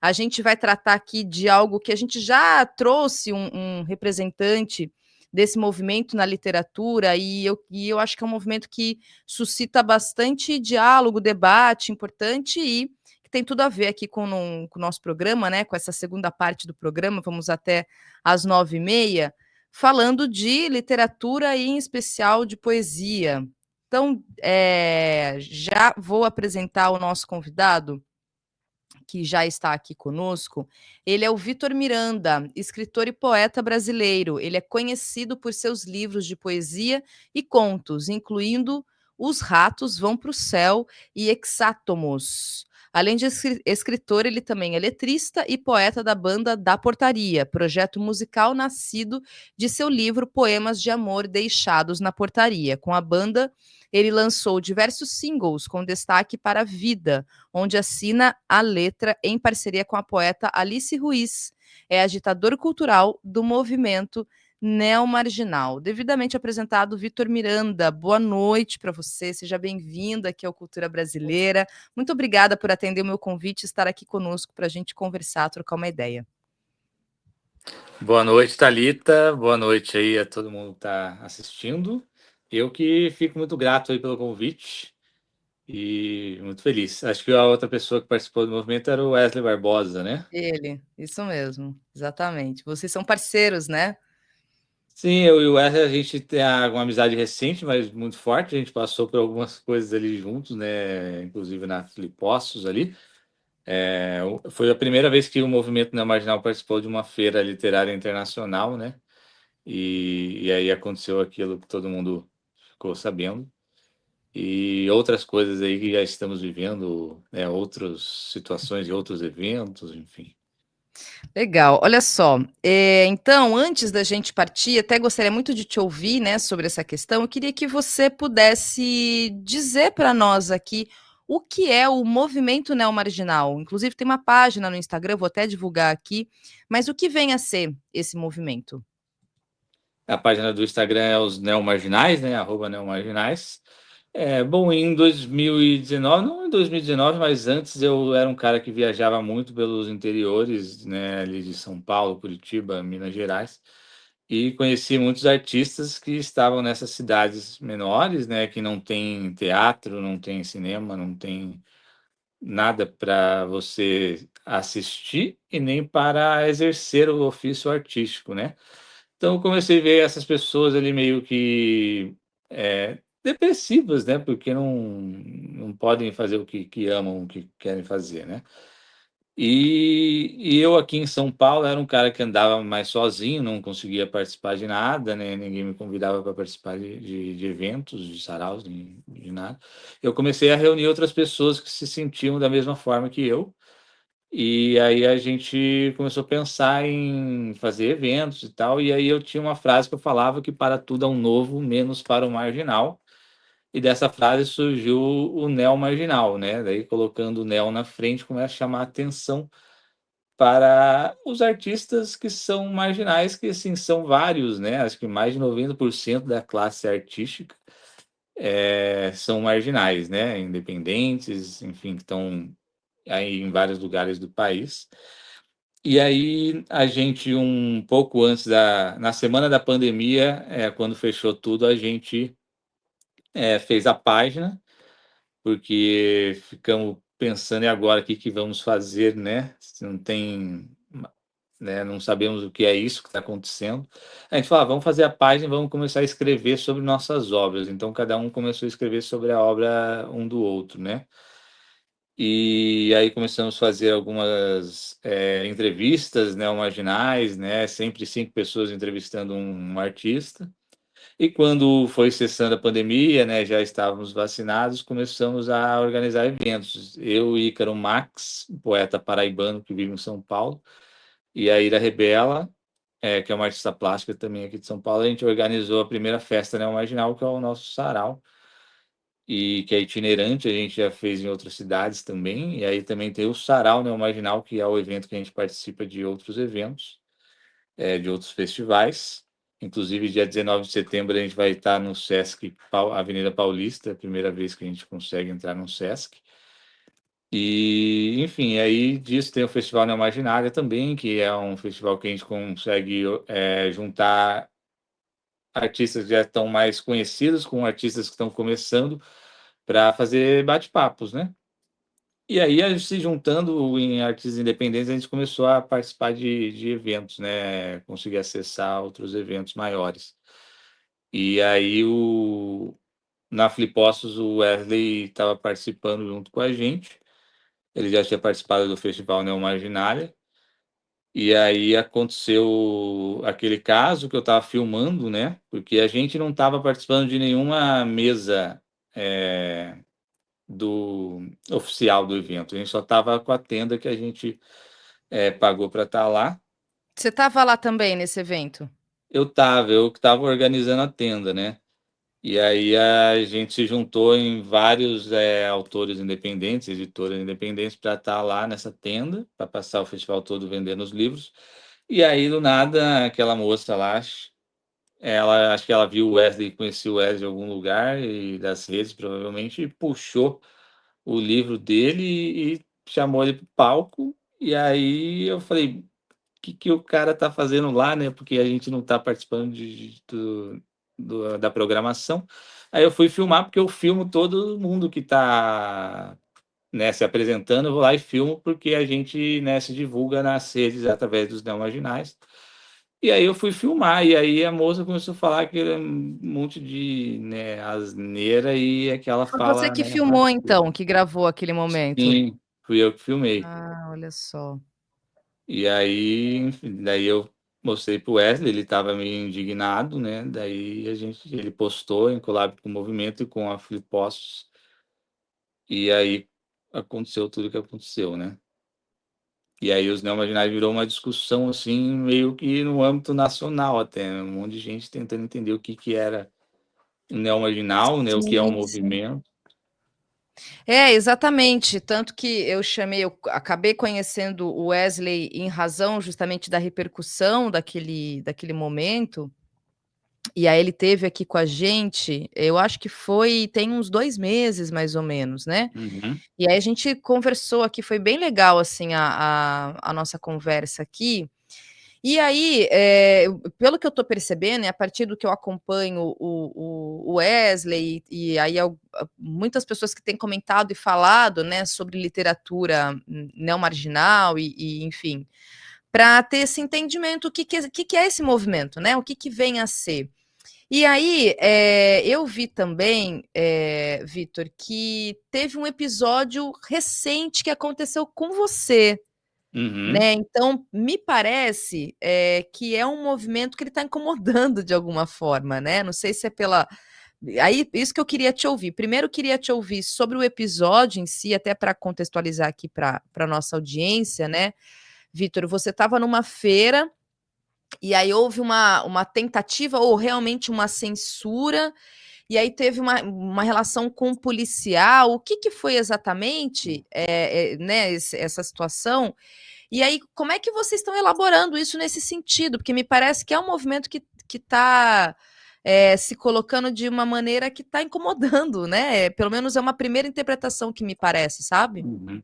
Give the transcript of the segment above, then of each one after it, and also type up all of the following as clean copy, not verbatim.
A gente vai tratar aqui de algo que a gente já trouxe um representante desse movimento na literatura, e eu acho que é um movimento que suscita bastante diálogo, debate importante e que tem tudo a ver aqui com o nosso programa, né? Com essa segunda parte do programa, vamos até às 9h30, falando de literatura e, em especial, de poesia. Então, já vou apresentar o nosso convidado, que já está aqui conosco. Ele é o Vitor Miranda, escritor e poeta brasileiro. Ele é conhecido por seus livros de poesia e contos, incluindo Os Ratos Vão para o Céu e Exátomos. Além de escritor, ele também é letrista e poeta da banda Da Portaria, projeto musical nascido de seu livro Poemas de Amor Deixados na Portaria. Com a banda, ele lançou diversos singles com destaque para Vida, onde assina a letra em parceria com a poeta Alice Ruiz. É agitador cultural do movimento neomarginal. Devidamente apresentado, Vitor Miranda. Boa noite para você, seja bem-vindo aqui ao Cultura Brasileira. Muito obrigada por atender o meu convite e estar aqui conosco para a gente conversar, trocar uma ideia. Boa noite, Thalita. Boa noite aí a todo mundo que está assistindo. Eu que fico muito grato aí pelo convite e muito feliz. Acho que a outra pessoa que participou do movimento era o Wesley Barbosa, né? Ele, isso mesmo, exatamente. Vocês são parceiros, né? Sim, eu e o Wesley, a gente tem uma amizade recente, mas muito forte. A gente passou por algumas coisas ali juntos, né? Inclusive na Filipostos ali. Foi a primeira vez que o movimento Não Marginal participou de uma feira literária internacional, né? E aí aconteceu aquilo que todo mundo ficou sabendo. E outras coisas aí que já estamos vivendo, né? Outras situações e outros eventos, enfim. Legal, olha só. Então, antes da gente partir, até gostaria muito de te ouvir, né, sobre essa questão. Eu queria que você pudesse dizer para nós aqui o que é o movimento neomarginal. Inclusive, tem uma página no Instagram, vou até divulgar aqui, mas o que vem a ser esse movimento? A página do Instagram é os Neomarginais, né? @neomarginais. Bom, em 2019, não em 2019, mas antes eu era um cara que viajava muito pelos interiores, né, ali de São Paulo, Curitiba, Minas Gerais, e conheci muitos artistas que estavam nessas cidades menores, né, que não tem teatro, não tem cinema, não tem nada para você assistir e nem para exercer o ofício artístico, né? Então eu comecei a ver essas pessoas ali meio que depressivas, né? Porque não podem fazer o que amam, o que querem fazer, né? E eu aqui em São Paulo era um cara que andava mais sozinho, não conseguia participar de nada, né? Ninguém me convidava para participar de eventos, de saraus, de nada. Eu comecei a reunir outras pessoas que se sentiam da mesma forma que eu, e aí a gente começou a pensar em fazer eventos e tal, e aí eu tinha uma frase que eu falava que para tudo há um novo, menos para o marginal, e dessa frase surgiu o neo-marginal, né? Daí colocando o neo na frente começa a chamar a atenção para os artistas que são marginais, que assim são vários, né? Acho que mais de 90% da classe artística são marginais, né? Independentes, enfim, que estão aí em vários lugares do país. E aí a gente, um pouco antes na semana da pandemia, quando fechou tudo, a gente fez a página, porque ficamos pensando e agora o que que vamos fazer, né? Se não tem, né, não sabemos o que é isso que está acontecendo. A gente falou, vamos fazer a página e vamos começar a escrever sobre nossas obras. Então cada um começou a escrever sobre a obra um do outro, né? E aí começamos a fazer algumas entrevistas, né, marginais, né, sempre 5 pessoas entrevistando um artista. E quando foi cessando a pandemia, né, já estávamos vacinados, começamos a organizar eventos. Eu e Ícaro Max, poeta paraibano que vive em São Paulo, e a Ira Rebela, que é uma artista plástica também aqui de São Paulo, a gente organizou a primeira festa, né, marginal, que é o nosso sarau, e que é itinerante, a gente já fez em outras cidades também, e aí também tem o Sarau Neomarginal, que é o evento que a gente participa de outros eventos, de outros festivais. Inclusive, dia 19 de setembro, a gente vai estar no Sesc Avenida Paulista, é a primeira vez que a gente consegue entrar no Sesc. E, enfim, aí disso tem o Festival Neomarginália também, que é um festival que a gente consegue juntar artistas que já estão mais conhecidos com artistas que estão começando para fazer bate-papos, né? E aí, a gente se juntando em artistas independentes, a gente começou a participar de eventos, né? Conseguir acessar outros eventos maiores. E aí, na Flipostos, o Wesley estava participando junto com a gente. Ele já tinha participado do Festival Neomarginália. E aí aconteceu aquele caso que eu estava filmando, né? Porque a gente não estava participando de nenhuma mesa do oficial do evento. A gente só estava com a tenda que a gente pagou para estar lá. Você estava lá também nesse evento? Eu que estava organizando a tenda, né? E aí a gente se juntou em vários autores independentes, editoras independentes, para estar lá nessa tenda, para passar o festival todo vendendo os livros. E aí, do nada, aquela moça lá, acho que ela viu o Wesley, conhecia o Wesley em algum lugar e das redes, provavelmente, e puxou o livro dele e chamou ele para o palco. E aí eu falei, o que o cara tá fazendo lá, né? Porque a gente não tá participando da programação. Aí eu fui filmar, porque eu filmo todo mundo que tá, né, se apresentando, eu vou lá e filmo, porque a gente, né, se divulga nas redes através dos Neomarginais. E aí eu fui filmar, e aí a moça começou a falar que era um monte de, né, asneira, e aquela Foi você fala, que né, filmou então, que gravou aquele momento? sim, fui eu que filmei. Ah, olha só. E aí, enfim, daí eu mostrei pro Wesley, ele estava meio indignado, né? Daí ele postou em collab com o movimento e com a Flipostos, e aí aconteceu tudo o que aconteceu, né? E aí os neomarginais virou uma discussão assim, meio que no âmbito nacional até, né? Um monte de gente tentando entender o que que era um neomarginal, né? O que é um Sim, sim. movimento. É, exatamente. Tanto que eu acabei conhecendo o Wesley em razão justamente da repercussão daquele momento. E aí ele teve aqui com a gente, eu acho que tem uns 2 meses mais ou menos, né. Uhum, E aí a gente conversou aqui, foi bem legal, assim, a nossa conversa aqui. E aí, pelo que eu estou percebendo, e a partir do que eu acompanho o Wesley, e aí muitas pessoas que têm comentado e falado, né, sobre literatura neomarginal e enfim, para ter esse entendimento, o que é esse movimento, né? O que vem a ser. E aí, eu vi também, Vitor, que teve um episódio recente que aconteceu com você, uhum, né? Então, me parece, que é um movimento que ele está incomodando de alguma forma, né? Não sei se é pela. Aí, isso que eu queria te ouvir. Primeiro, eu queria te ouvir sobre o episódio em si, até para contextualizar aqui para a nossa audiência, né? Vitor, você estava numa feira e aí houve uma tentativa ou realmente uma censura, e aí teve uma relação com o policial. O que foi exatamente, né, essa situação? E aí, como é que vocês estão elaborando isso nesse sentido? Porque me parece que é um movimento que está se colocando de uma maneira que está incomodando, né? Pelo menos é uma primeira interpretação que me parece, sabe? uhum.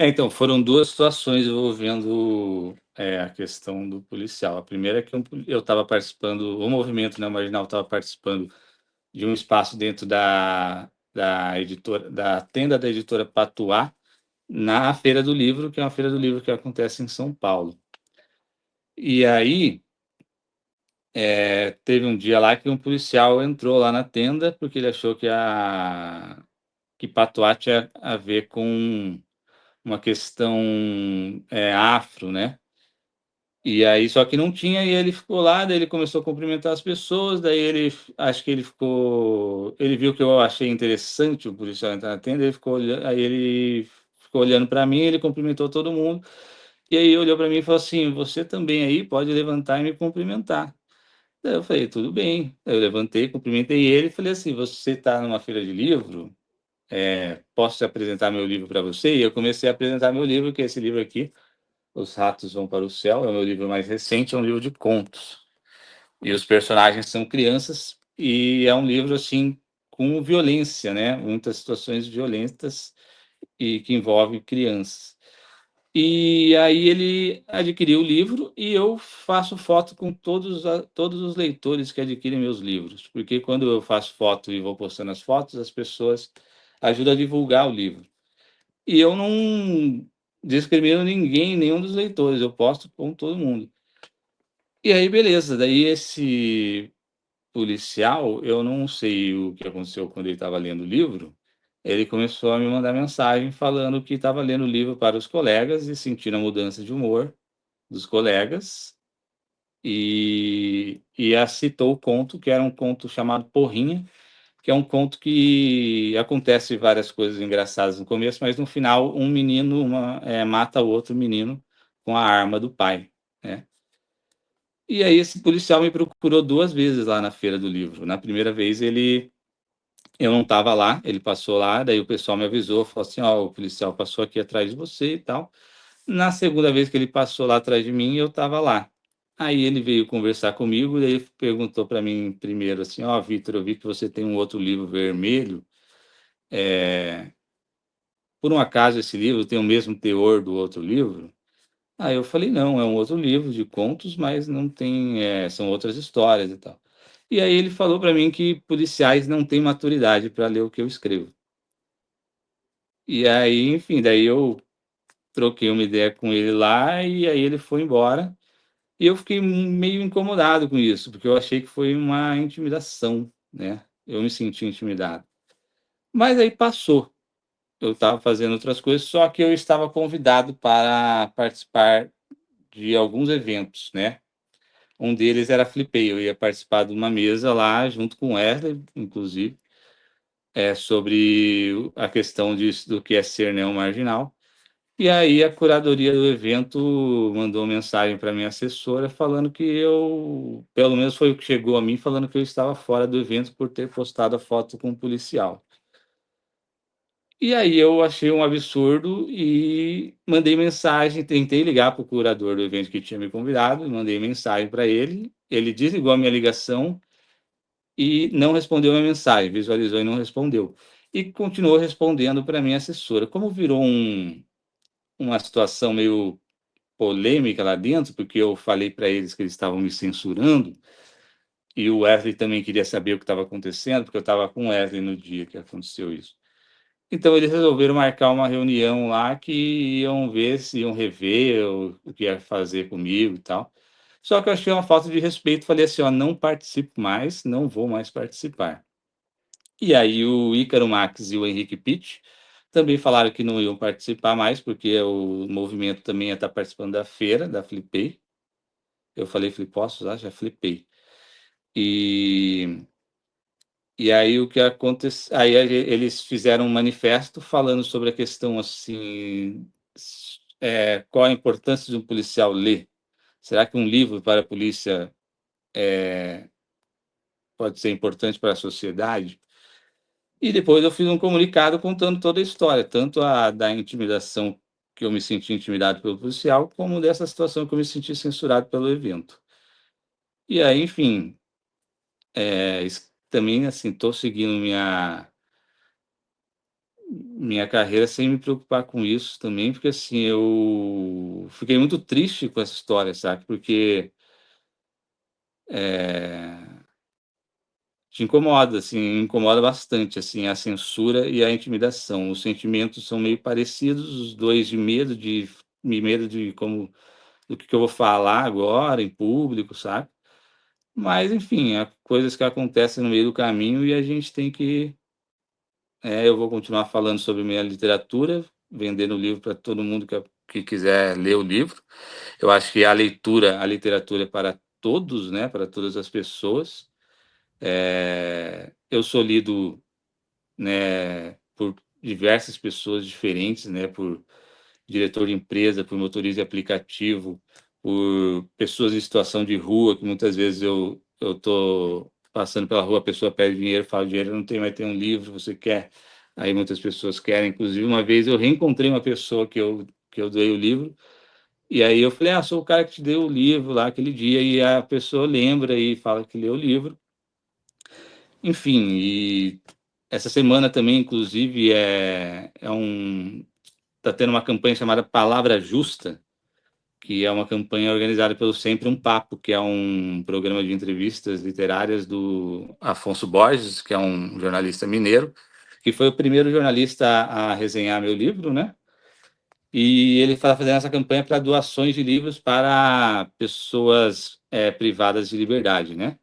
Então, foram duas situações envolvendo a questão do policial. A primeira é que eu estava participando, o movimento, né, marginal estava participando de um espaço dentro da editora, da tenda da editora Patuá, na Feira do Livro, que é uma feira do livro que acontece em São Paulo. E aí, teve um dia lá que um policial entrou lá na tenda porque ele achou que Patuá tinha a ver com uma questão afro, né? E aí, só que não tinha, e ele ficou lá, daí ele começou a cumprimentar as pessoas, daí acho que ele viu que eu achei interessante o policial entrar na tenda, ele ficou olhando, aí ele ficou olhando para mim, ele cumprimentou todo mundo, e aí olhou para mim e falou assim, você também aí pode levantar e me cumprimentar. Daí eu falei, tudo bem. Daí eu levantei, cumprimentei ele e falei assim, você está numa feira de livro? Posso apresentar meu livro para você? E eu comecei a apresentar meu livro, que é esse livro aqui, Os Ratos Vão para o Céu, é o meu livro mais recente, é um livro de contos. E os personagens são crianças, e é um livro, assim, com violência, né? Muitas situações violentas. e que envolve crianças. E aí ele adquiriu o livro e eu faço foto com todos os leitores que adquirem meus livros, porque quando eu faço foto e vou postando as fotos, as pessoas ajudam a divulgar o livro. E eu não discrimino ninguém, nenhum dos leitores, eu posto com todo mundo. E aí beleza, daí esse policial, eu não sei o que aconteceu quando ele estava lendo o livro, ele começou a me mandar mensagem falando que estava lendo o livro para os colegas e sentindo a mudança de humor dos colegas, e citou o conto, que era um conto chamado Porrinha, que é um conto que acontece várias coisas engraçadas no começo, mas no final um menino mata o outro menino com a arma do pai, né? E aí esse policial me procurou 2 vezes lá na feira do livro. Na primeira vez eu não estava lá, ele passou lá, daí o pessoal me avisou, falou assim: "Ó, o policial passou aqui atrás de você e tal". Na segunda vez que ele passou lá atrás de mim, eu estava lá. Aí ele veio conversar comigo, daí ele perguntou para mim primeiro assim: "Ó, Vitor, eu vi que você tem um outro livro vermelho, por um acaso esse livro tem o mesmo teor do outro livro?" Aí eu falei: "Não, é um outro livro de contos, mas não tem, são outras histórias e tal". E aí ele falou para mim que policiais não têm maturidade para ler o que eu escrevo. E aí, enfim, daí eu troquei uma ideia com ele lá, e aí ele foi embora. E eu fiquei meio incomodado com isso, porque eu achei que foi uma intimidação, né, eu me senti intimidado. Mas aí passou, eu estava fazendo outras coisas, só que eu estava convidado para participar de alguns eventos, né. Um deles era a Flipei, eu ia participar de uma mesa lá junto com o Wesley, inclusive, sobre a questão do que é ser neomarginal. E aí a curadoria do evento mandou mensagem para minha assessora falando que eu, pelo menos foi o que chegou a mim, falando que eu estava fora do evento por ter postado a foto com um policial. E aí eu achei um absurdo e mandei mensagem, tentei ligar para o curador do evento que tinha me convidado, mandei mensagem para ele, ele desligou a minha ligação e não respondeu a minha mensagem, visualizou e não respondeu. E continuou respondendo para minha assessora. Como virou uma situação meio polêmica lá dentro, porque eu falei para eles que eles estavam me censurando, e o Wesley também queria saber o que estava acontecendo, porque eu estava com o Wesley no dia que aconteceu isso. Então eles resolveram marcar uma reunião lá que iam ver se iam rever o que ia fazer comigo e tal. Só que eu achei uma falta de respeito, falei assim: "Ó, não participo mais, não vou mais participar". E aí o Ícaro Marques e o Henrique Pitty também falaram que não iam participar mais, porque o movimento também ia estar participando da feira, da Flipei. Eu falei Flipostos, já flipei. E e aí o que aconteceu, aí eles fizeram um manifesto falando sobre a questão, assim, qual a importância de um policial ler? Será que um livro para a polícia pode ser importante para a sociedade? E depois eu fiz um comunicado contando toda a história, tanto a da intimidação, que eu me senti intimidado pelo policial, como dessa situação que eu me senti censurado pelo evento. E aí, enfim, também, assim, estou seguindo minha carreira sem me preocupar com isso também, porque, assim, eu fiquei muito triste com essa história, sabe, porque, eh, te incomoda, assim, incomoda bastante, assim, a censura e a intimidação. Os sentimentos são meio parecidos, os 2 de medo de como do que eu vou falar agora em público, sabe. Mas, enfim, coisas que acontecem no meio do caminho e a gente tem que. Eu vou continuar falando sobre minha literatura, vendendo o livro para todo mundo que quiser ler o livro. Eu acho que a literatura é para todos, né, para todas as pessoas. Eu sou lido, né, por diversas pessoas diferentes, né, por diretor de empresa, por motorista de aplicativo, por pessoas em situação de rua, que muitas vezes eu tô passando pela rua, a pessoa pede dinheiro, fala: "Dinheiro não tem, mas tem um livro, você quer?". Aí muitas pessoas querem, inclusive uma vez eu reencontrei uma pessoa que eu doei o livro, e aí eu falei: "Ah, sou o cara que te deu o livro lá aquele dia", e a pessoa lembra e fala que leu o livro. Enfim, e essa semana também, inclusive, é um tá tendo uma campanha chamada Palavra Justa, que é uma campanha organizada pelo Sempre um Papo, que é um programa de entrevistas literárias do Afonso Borges, que é um jornalista mineiro, que foi o primeiro jornalista a resenhar meu livro, né? E ele está fazendo essa campanha para doações de livros para pessoas privadas de liberdade, né?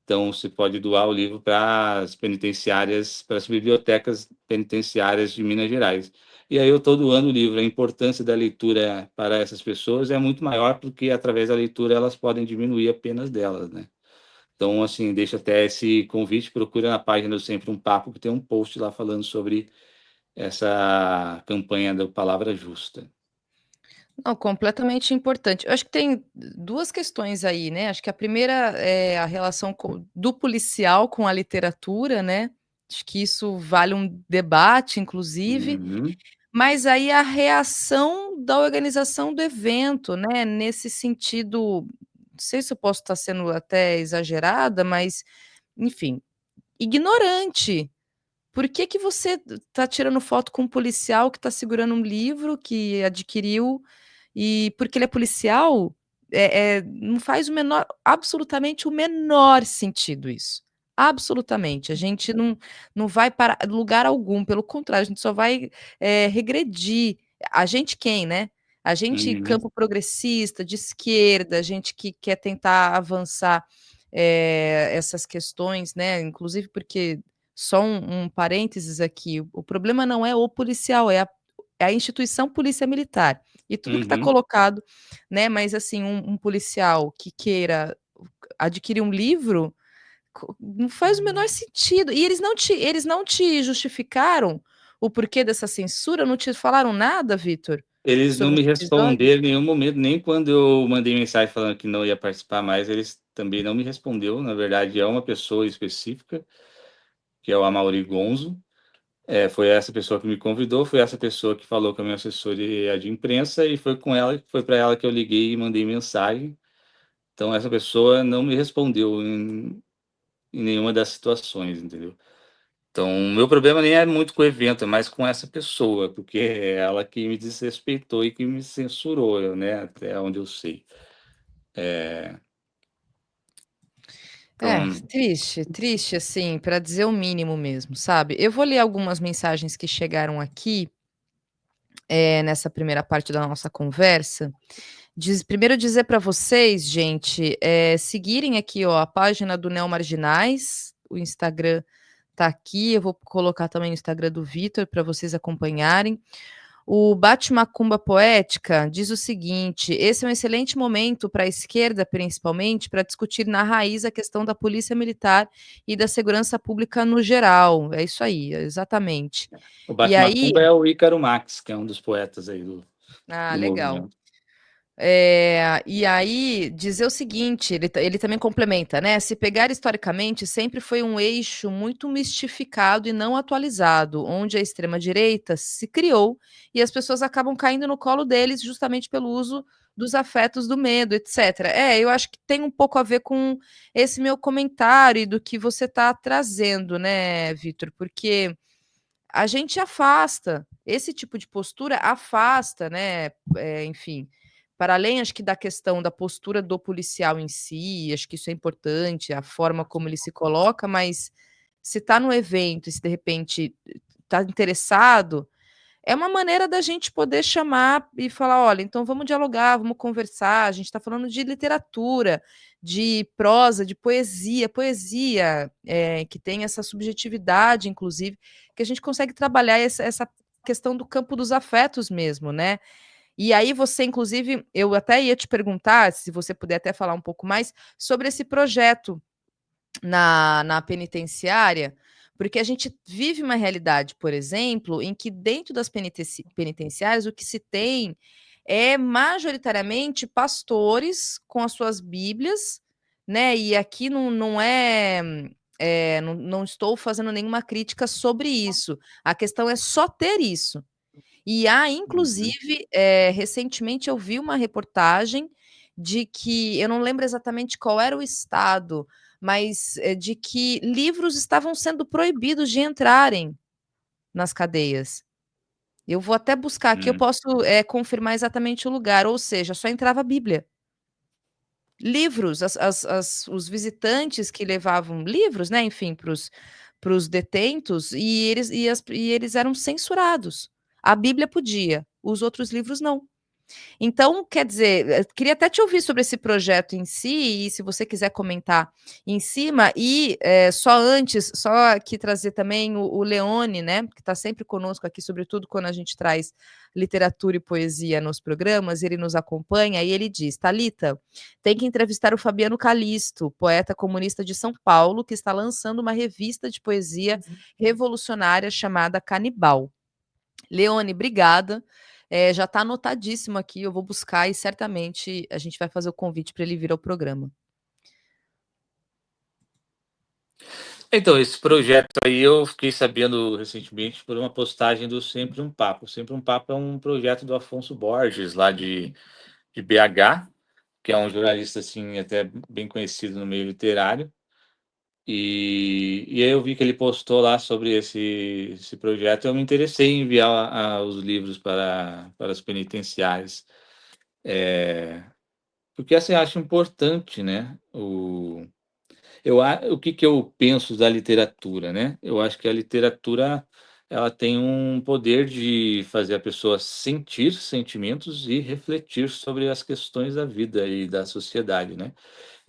Então, você pode doar o livro para as penitenciárias, para as bibliotecas penitenciárias de Minas Gerais. E aí eu estou doando o livro. A importância da leitura para essas pessoas é muito maior, porque através da leitura elas podem diminuir a penas delas, né? Então, assim, deixa até esse convite, procura na página do Sempre um Papo, que tem um post lá falando sobre essa campanha da Palavra Justa. Não, completamente importante. Eu acho que tem duas questões aí, né, acho que a primeira é a relação do policial com a literatura, né, acho que isso vale um debate, inclusive, Uhum, mas aí a reação da organização do evento, né, nesse sentido, não sei se eu posso estar sendo até exagerada, mas, enfim, ignorante. Por que que você está tirando foto com um policial que está segurando um livro que adquiriu, e porque ele é policial? Não faz o menor absolutamente o menor sentido isso. Absolutamente. A gente não vai para lugar algum, pelo contrário, a gente só vai, regredir. A gente quem, né? A gente uhum, campo progressista, de esquerda, a gente que quer tentar avançar, essas questões, né, inclusive porque só um parênteses aqui, o problema não é o policial, é a instituição polícia militar, e tudo que está uhum. colocado, né, mas assim, um policial que queira adquirir um livro, não faz o menor sentido, e eles não te justificaram o porquê dessa censura, não te falaram nada, Vitor, Eles não sobre me esse episódio? responderam em nenhum momento, nem quando eu mandei mensagem falando que não ia participar mais, eles também não me respondeu. Na verdade, é uma pessoa específica, que é o Amaury Gonzo. Foi essa pessoa que me convidou, foi essa pessoa que falou com a minha assessoria de imprensa e foi para ela que eu liguei e mandei mensagem. Então, essa pessoa não me respondeu em nenhuma das situações, entendeu? Então, o meu problema nem é muito com o evento, é mais com essa pessoa, porque é ela que me desrespeitou e que me censurou, né? Até onde eu sei. É, Então, triste, triste, assim, para dizer o mínimo mesmo, sabe. Eu vou ler algumas mensagens que chegaram aqui, nessa primeira parte da nossa conversa. Primeiro dizer para vocês, gente, seguirem aqui, ó, a página do Neomarginais, o Instagram tá aqui, eu vou colocar também o Instagram do Vitor para vocês acompanharem. O Bate Macumba Poética diz o seguinte: esse é um excelente momento para a esquerda, principalmente, para discutir na raiz a questão da polícia militar e da segurança pública no geral. É isso aí, exatamente. o E aí, Batmacumba é o Ícaro Marx, que é um dos poetas aí do legal. movimento. E aí, dizer o seguinte, ele também complementa, né? Se pegar historicamente, sempre foi um eixo muito mistificado e não atualizado, onde a extrema-direita se criou e as pessoas acabam caindo no colo deles justamente pelo uso dos afetos do medo, etc. Eu acho que tem um pouco a ver com esse meu comentário e do que você está trazendo, né, Vitor? Porque a gente afasta, esse tipo de postura afasta, né, enfim, para além acho que da questão da postura do policial em si, acho que isso é importante, a forma como ele se coloca, mas se está no evento e se de repente está interessado, é uma maneira da gente poder chamar e falar: "Olha, então vamos dialogar, vamos conversar, a gente está falando de literatura, de prosa, de poesia, poesia, que tem essa subjetividade, inclusive, que a gente consegue trabalhar essa questão do campo dos afetos mesmo, né". E aí você inclusive eu até ia te perguntar, se você puder até falar um pouco mais, sobre esse projeto na penitenciária, porque a gente vive uma realidade, por exemplo, em que dentro das penitenciárias o que se tem é majoritariamente pastores com as suas bíblias, né, e aqui não é, não estou fazendo nenhuma crítica sobre isso, a questão é só ter isso. E há Uhum. inclusive, recentemente eu vi uma reportagem de que eu não lembro exatamente qual era o estado, mas, de que livros estavam sendo proibidos de entrarem nas cadeias. Eu vou até buscar aqui, eu posso, confirmar exatamente o lugar, ou seja, só entrava a Bíblia. Livros, os visitantes que levavam livros, né, enfim, para os detentos, e eles eram censurados. A Bíblia podia, os outros livros não. Então, quer dizer, queria até te ouvir sobre esse projeto em si, e se você quiser comentar em cima, e só antes, só aqui trazer também o Leone, né, que está sempre conosco aqui, sobretudo quando a gente traz literatura e poesia nos programas, ele nos acompanha e ele diz: Thalita, tem que entrevistar o Fabiano Calisto, poeta comunista de São Paulo, que está lançando uma revista de poesia revolucionária chamada Canibal. Leone, obrigada. Já está anotadíssimo aqui, eu vou buscar e certamente a gente vai fazer o convite para ele vir ao programa. Então, esse projeto aí eu fiquei sabendo recentemente por uma postagem do Sempre um Papo. Sempre um Papo é um projeto do Afonso Borges, lá de BH, que é um jornalista assim até bem conhecido no meio literário. E aí eu vi que ele postou lá sobre esse projeto. Eu me interessei em enviar os livros para as penitenciárias. Porque assim, eu acho importante, né? O que eu penso da literatura, né? Eu acho que a literatura ela tem um poder de fazer a pessoa sentir sentimentos e refletir sobre as questões da vida e da sociedade, né?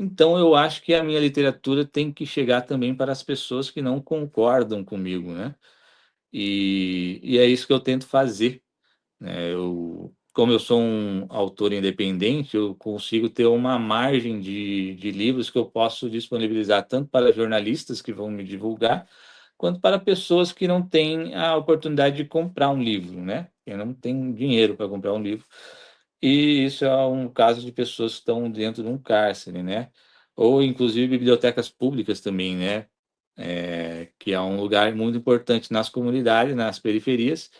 Então eu acho que a minha literatura tem que chegar também para as pessoas que não concordam comigo, né? E é isso que eu tento fazer, né? Como eu sou um autor independente, eu consigo ter uma margem de livros que eu posso disponibilizar tanto para jornalistas que vão me divulgar, quanto para pessoas que não têm a oportunidade de comprar um livro, né? Que não tem dinheiro para comprar um livro. E isso é um caso de pessoas que estão dentro de um cárcere, né? Ou inclusive bibliotecas públicas também, né? Que é um lugar muito importante nas comunidades, nas periferias.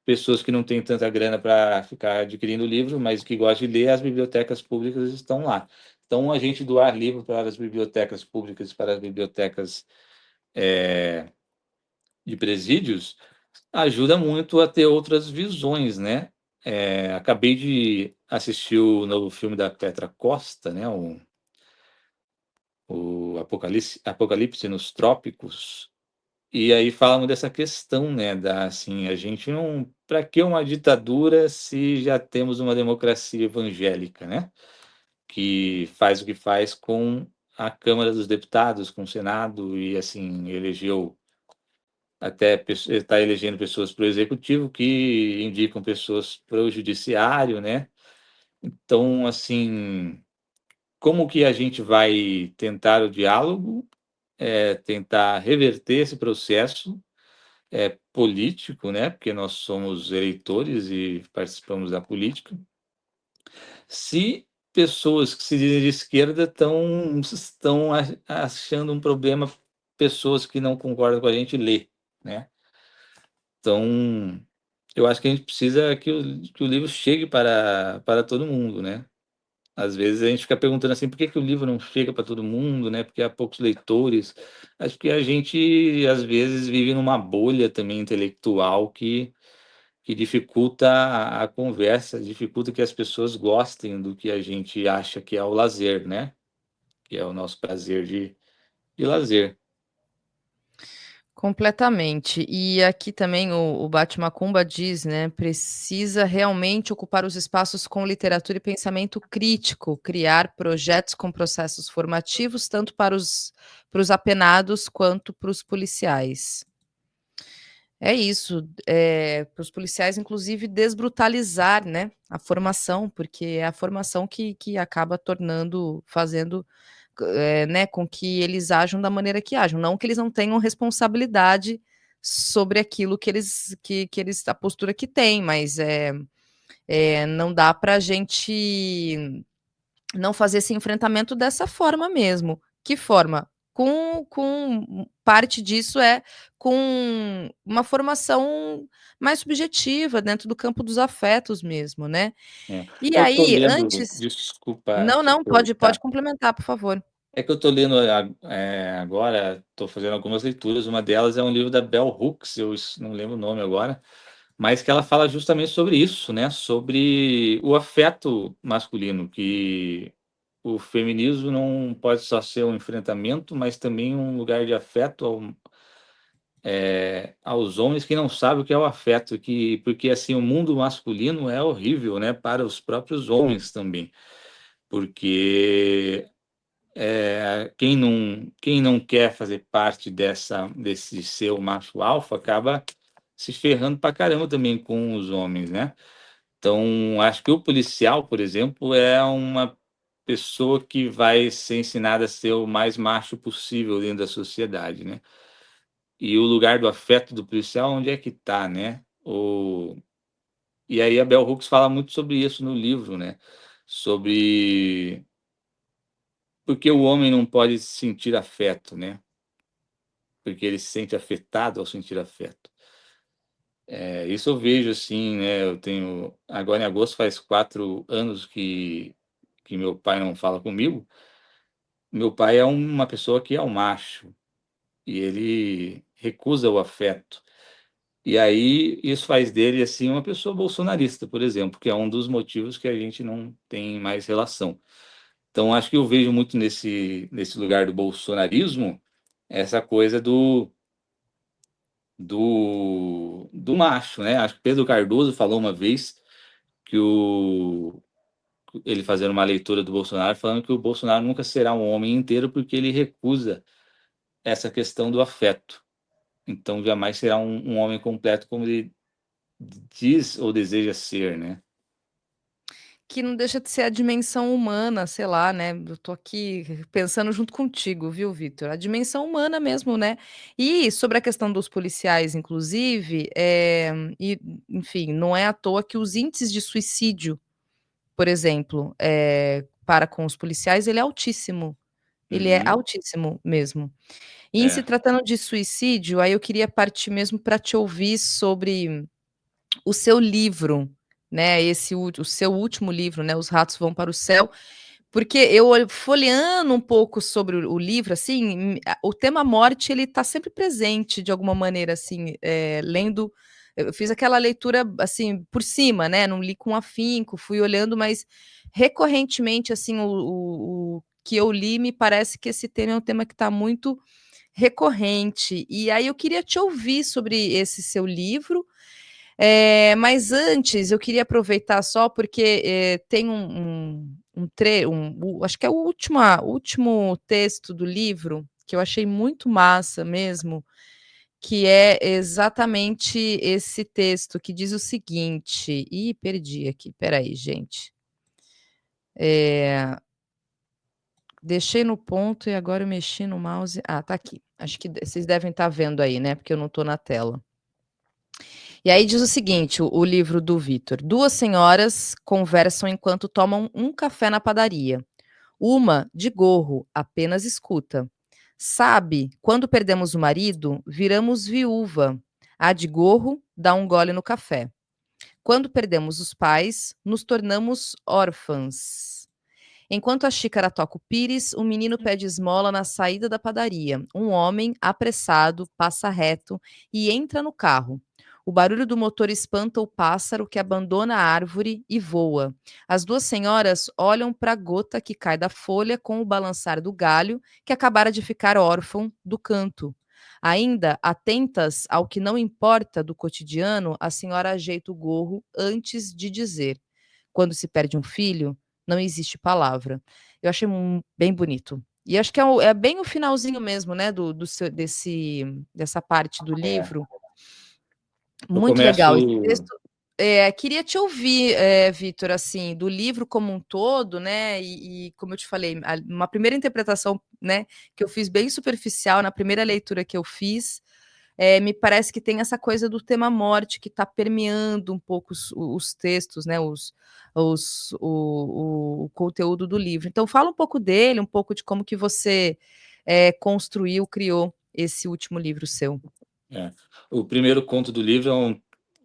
Pessoas que não têm tanta grana para ficar adquirindo livro, mas que gostam de ler, as bibliotecas públicas estão lá. Então, a gente doar livro para as bibliotecas públicas, para as bibliotecas de presídios, ajuda muito a ter outras visões, né? Acabei de assistir o novo filme da Petra Costa, né? O Apocalipse nos Trópicos. E aí falam dessa questão, né, da assim, a gente não, para que uma ditadura se já temos uma democracia evangélica, né? Que faz o que faz com a Câmara dos Deputados, com o Senado e assim, elegeu até está elegendo pessoas para o executivo que indicam pessoas para o judiciário, né? Então, assim, como que a gente vai tentar o diálogo, tentar reverter esse processo político, né? Porque nós somos eleitores e participamos da política. Se pessoas que se dizem de esquerda estão achando um problema, pessoas que não concordam com a gente ler, né? Então, eu acho que a gente precisa que o livro chegue para todo mundo, né? Às vezes a gente fica perguntando assim, por que que o livro não chega para todo mundo, né? Porque há poucos leitores. Acho que a gente, às vezes, vive numa bolha também intelectual que dificulta a conversa, dificulta que as pessoas gostem do que a gente acha que é o lazer, né? Que é o nosso prazer de lazer. Completamente. E aqui também o Bate Macumba diz, né, precisa realmente ocupar os espaços com literatura e pensamento crítico, criar projetos com processos formativos, tanto para os apenados quanto para os policiais. É isso, para os policiais, inclusive, desbrutalizar, né, a formação, porque é a formação que acaba tornando, fazendo, né, com que eles ajam da maneira que ajam. Não que eles não tenham responsabilidade sobre aquilo que eles a postura que têm, mas, não dá para a gente não fazer esse enfrentamento dessa forma mesmo. Que forma? Com parte disso é com uma formação mais subjetiva, dentro do campo dos afetos mesmo, né. É. E Eu estou aí, lendo, antes desculpa não, te não, pode cortar. complementar, por favor. É que eu estou lendo agora, estou fazendo algumas leituras. Uma delas é um livro da Bell Hooks, não lembro o nome agora, mas que ela fala justamente sobre isso, né? Sobre o afeto masculino, que o feminismo não pode só ser um enfrentamento, mas também um lugar de afeto aos homens que não sabem o que é o afeto, porque assim o mundo masculino é horrível, né? Para os próprios homens também, porque quem não quer fazer parte desse seu macho alfa acaba se ferrando pra caramba também com os homens, né? Então, acho que o policial, por exemplo, é uma pessoa que vai ser ensinada a ser o mais macho possível dentro da sociedade, né? E o lugar do afeto do policial, onde é que tá, né? E aí a Bell Hooks fala muito sobre isso no livro, né? Sobre porque o homem não pode sentir afeto, né? Porque ele se sente afetado ao sentir afeto. Isso eu vejo assim, né? Eu tenho. Agora em agosto faz 4 anos que meu pai não fala comigo. Meu pai é uma pessoa que é um macho e ele recusa o afeto. E aí isso faz dele assim uma pessoa bolsonarista, por exemplo, que é um dos motivos que a gente não tem mais relação. Então acho que eu vejo muito nesse lugar do bolsonarismo essa coisa do macho, né? Acho que Pedro Cardoso falou uma vez que ele fazendo uma leitura do Bolsonaro, falando que o Bolsonaro nunca será um homem inteiro porque ele recusa essa questão do afeto. Então jamais será um homem completo como ele diz ou deseja ser, né? Que não deixa de ser a dimensão humana, sei lá, né, eu tô aqui pensando junto contigo, viu, Vitor, a dimensão humana mesmo, né. E sobre a questão dos policiais inclusive, e enfim, não é à toa que os índices de suicídio, por exemplo, para com os policiais, ele é Uhum. altíssimo mesmo. E em se É. tratando de suicídio, aí eu queria partir mesmo para te ouvir sobre o seu livro, né, o seu último livro, né, Os Ratos Vão para o Céu, porque eu folheando um pouco sobre o livro, assim, o tema morte ele está sempre presente de alguma maneira, assim, lendo eu fiz aquela leitura, assim, por cima, né, não li com afinco, fui olhando, mas recorrentemente, assim, o que eu li me parece que esse tema é um tema que está muito recorrente. E aí eu queria te ouvir sobre esse seu livro, mas antes eu queria aproveitar só porque, tem acho que é o último texto do livro, que eu achei muito massa mesmo, que é exatamente esse texto que diz o seguinte ih, perdi aqui, espera aí gente. Deixei no ponto e agora eu mexi no mouse tá aqui. Acho que vocês devem estar vendo aí, né, porque eu não estou na tela. E aí diz o seguinte, o livro do Vitor: "Duas senhoras conversam enquanto tomam um café na padaria. Uma, de gorro, apenas escuta. Sabe, quando perdemos o marido, viramos viúva. A de gorro dá um gole no café. Quando perdemos os pais, nos tornamos órfãs. Enquanto a xícara toca o pires, o menino pede esmola na saída da padaria. Um homem, apressado, passa reto e entra no carro. O barulho do motor espanta o pássaro que abandona a árvore e voa. As duas senhoras olham para a gota que cai da folha com o balançar do galho que acabara de ficar órfão do canto. Ainda atentas ao que não importa do cotidiano, a senhora ajeita o gorro antes de dizer: quando se perde um filho, não existe palavra. Eu achei bem bonito. E acho que é bem o finalzinho mesmo, né, dessa parte do É. livro. Eu Muito legal. Esse começo. texto queria te ouvir, Vitor, assim, do livro como um todo, né, e como eu te falei, uma primeira interpretação, né, que eu fiz bem superficial na primeira leitura que eu fiz, me parece que tem essa coisa do tema morte que está permeando um pouco os textos, né, o conteúdo do livro. Então fala um pouco dele, um pouco de como que você, construiu, criou esse último livro seu. O primeiro conto do livro é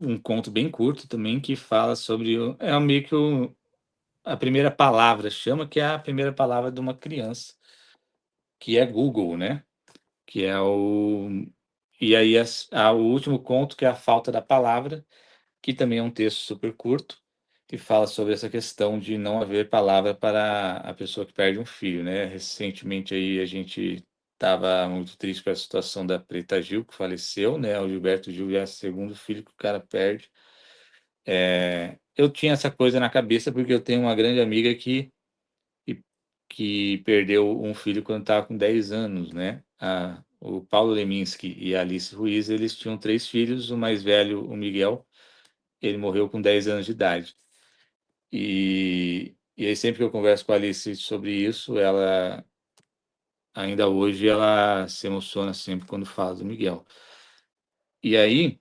um conto bem curto também que fala sobre meio que a primeira palavra, chama que é a primeira palavra de uma criança, que é Google, né? Que é o e aí o último conto que é a falta da palavra, que também é um texto super curto, que fala sobre essa questão de não haver palavra para a pessoa que perde um filho, né? Recentemente aí a gente estava muito triste com a situação da Preta Gil, que faleceu, né? O Gilberto Gil é o segundo filho que o cara perde. Eu tinha essa coisa na cabeça porque eu tenho uma grande amiga que, que perdeu um filho quando estava com 10 anos, né? O Paulo Leminski e a Alice Ruiz, eles tinham 3 filhos, o mais velho, o Miguel, ele morreu com 10 anos de idade. E aí sempre que eu converso com a Alice sobre isso, ela ainda hoje ela se emociona sempre quando fala do Miguel. E aí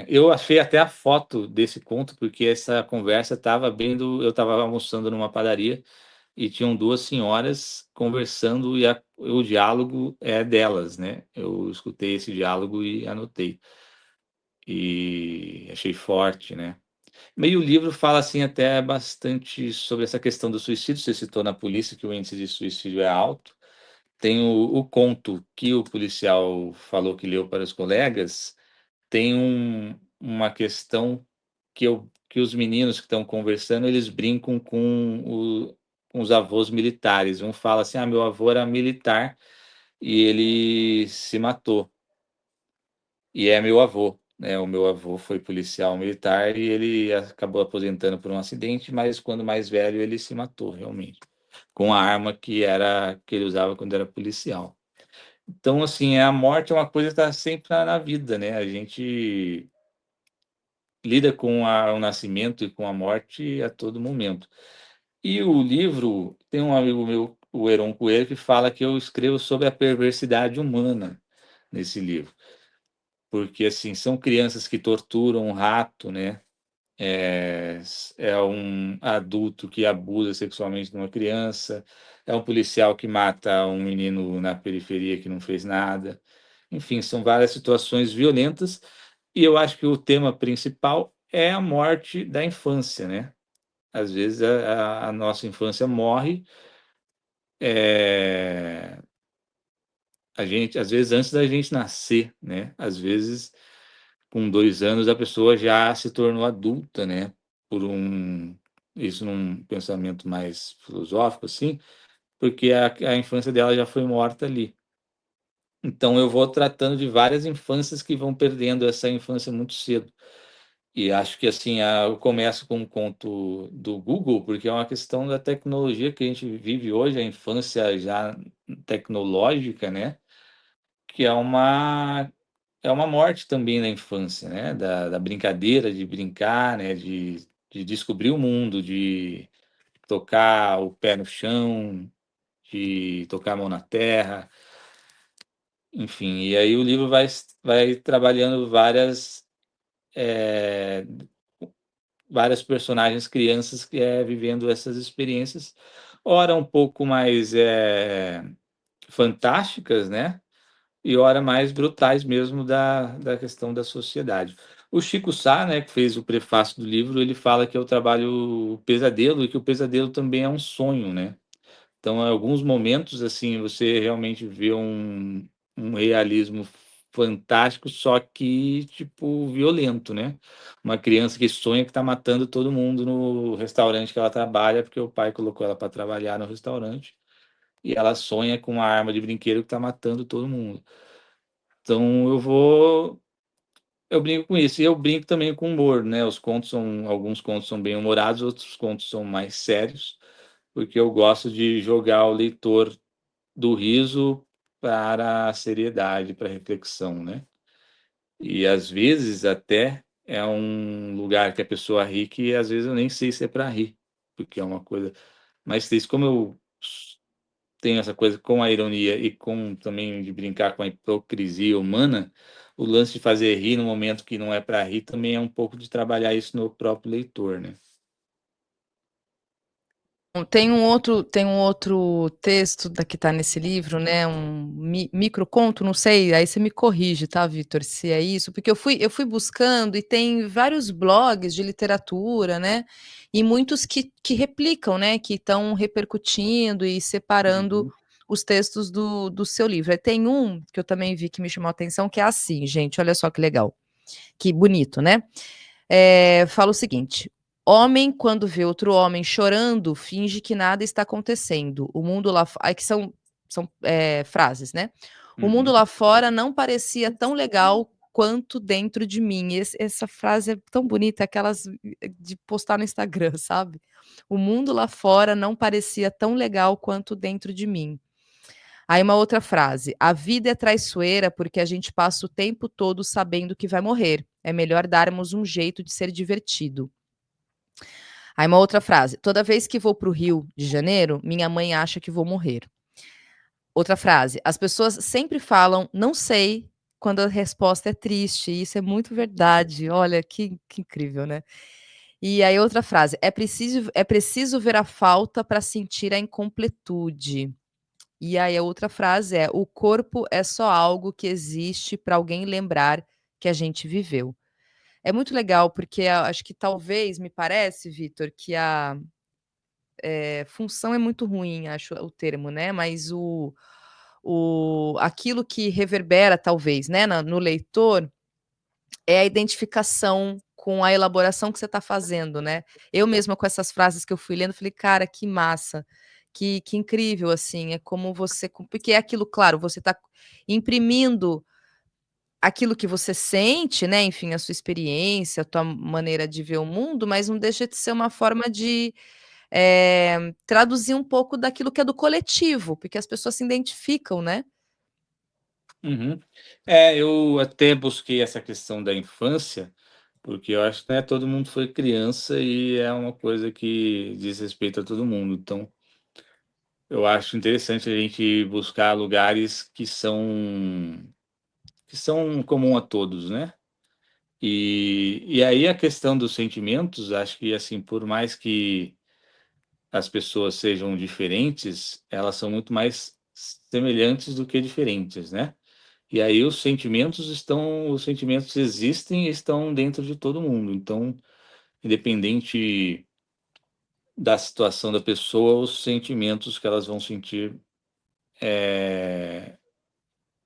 eu achei até a foto desse conto, porque essa conversa estava eu estava almoçando numa padaria e tinham 2 senhoras conversando e o diálogo é delas, né? Eu escutei esse diálogo e anotei. E achei forte, né? Meio livro fala assim até bastante sobre essa questão do suicídio. Você citou na polícia que o índice de suicídio é alto. Tem o conto que o policial falou que leu para os colegas. Tem uma questão que os meninos que estão conversando, eles brincam com os avós militares. Um fala assim, meu avô era militar e ele se matou. E é meu avô, né? O meu avô foi policial militar e ele acabou aposentando por um acidente, mas quando mais velho ele se matou realmente, com a arma que ele usava quando era policial. Então, assim, a morte é uma coisa que está sempre na vida, né? A gente lida com o nascimento e com a morte a todo momento. E o livro, tem um amigo meu, o Heron Coelho, que fala que eu escrevo sobre a perversidade humana nesse livro. Porque, assim, são crianças que torturam um rato, né? É um adulto que abusa sexualmente de uma criança, é um policial que mata um menino na periferia que não fez nada. Enfim, são várias situações violentas e eu acho que o tema principal é a morte da infância, né? Às vezes a nossa infância morre, é, às vezes antes da gente nascer, né? Às vezes com 2 anos a pessoa já se tornou adulta, né? Por isso num pensamento mais filosófico, assim, porque a infância dela já foi morta ali. Então eu vou tratando de várias infâncias que vão perdendo essa infância muito cedo. E acho que assim, eu começo com um conto do Google, porque é uma questão da tecnologia que a gente vive hoje, a infância já tecnológica, né? Que é uma morte também da infância, né? Da brincadeira, de brincar, né? De descobrir o mundo, de tocar o pé no chão, de tocar a mão na terra, enfim. E aí o livro vai trabalhando é, várias personagens crianças que vivendo essas experiências, ora um pouco mais fantásticas, né? E ora mais brutais mesmo da questão da sociedade. O Chico Sá, né, que fez o prefácio do livro, ele fala que é o trabalho pesadelo e que o pesadelo também é um sonho, né? Então, em alguns momentos, assim, você realmente vê um realismo fantástico, só que, tipo, violento, né? Uma criança que sonha que está matando todo mundo no restaurante que ela trabalha, porque o pai colocou ela para trabalhar no restaurante, e ela sonha com uma arma de brinquedo que está matando todo mundo. Então, eu brinco com isso. E eu brinco também com humor, né? Alguns contos são bem humorados, outros contos são mais sérios, porque eu gosto de jogar o leitor do riso para a seriedade, para a reflexão, né? E às vezes até é um lugar que a pessoa ri que às vezes eu nem sei se é para rir, porque é uma coisa mais triste. Como eu tenho essa coisa com a ironia e com também de brincar com a hipocrisia humana, o lance de fazer rir no momento que não é para rir também é um pouco de trabalhar isso no próprio leitor, né? Tem um outro texto que está nesse livro, né? Um microconto, não sei, aí você me corrige, tá, Vitor, se é isso, porque eu fui buscando e tem vários blogs de literatura, né? E muitos que replicam, né? Que estão repercutindo e separando Uhum. os textos do seu livro. Aí tem um que eu também vi que me chamou a atenção, que é assim, gente, olha só que legal. Que bonito, né? Fala o seguinte: homem, quando vê outro homem chorando, finge que nada está acontecendo. O mundo lá fora. Que são frases, né? O mundo lá fora não parecia tão legal quanto dentro de mim. Essa frase é tão bonita, aquelas de postar no Instagram, sabe? O mundo lá fora não parecia tão legal quanto dentro de mim. Aí uma outra frase: a vida é traiçoeira porque a gente passa o tempo todo sabendo que vai morrer. É melhor darmos um jeito de ser divertido. Aí uma outra frase: toda vez que vou para o Rio de Janeiro, minha mãe acha que vou morrer. Outra frase: as pessoas sempre falam, não sei, quando a resposta é triste. E isso é muito verdade. Olha, que incrível, né? E aí outra frase: é preciso ver a falta para sentir a incompletude. E aí a outra frase é: o corpo é só algo que existe para alguém lembrar que a gente viveu. É muito legal, porque acho que talvez, me parece, Vitor, que a função é muito ruim, acho o termo, né? Mas aquilo que reverbera, talvez, né, no leitor, é a identificação com a elaboração que você está fazendo, né? Eu mesma, com essas frases que eu fui lendo, falei, cara, que massa, que incrível, assim, é como você... Porque é aquilo, claro, você está imprimindo aquilo que você sente, né, enfim, a sua experiência, a tua maneira de ver o mundo, mas não deixa de ser uma forma de traduzir um pouco daquilo que é do coletivo, porque as pessoas se identificam, né? Uhum. Eu até busquei essa questão da infância, porque eu acho que né, todo mundo foi criança e é uma coisa que diz respeito a todo mundo. Então, eu acho interessante a gente buscar lugares que são comum a todos, né? E aí a questão dos sentimentos, acho que assim, por mais que as pessoas sejam diferentes, elas são muito mais semelhantes do que diferentes, né? E aí os sentimentos existem e estão dentro de todo mundo. Então, independente da situação da pessoa, os sentimentos que elas vão sentir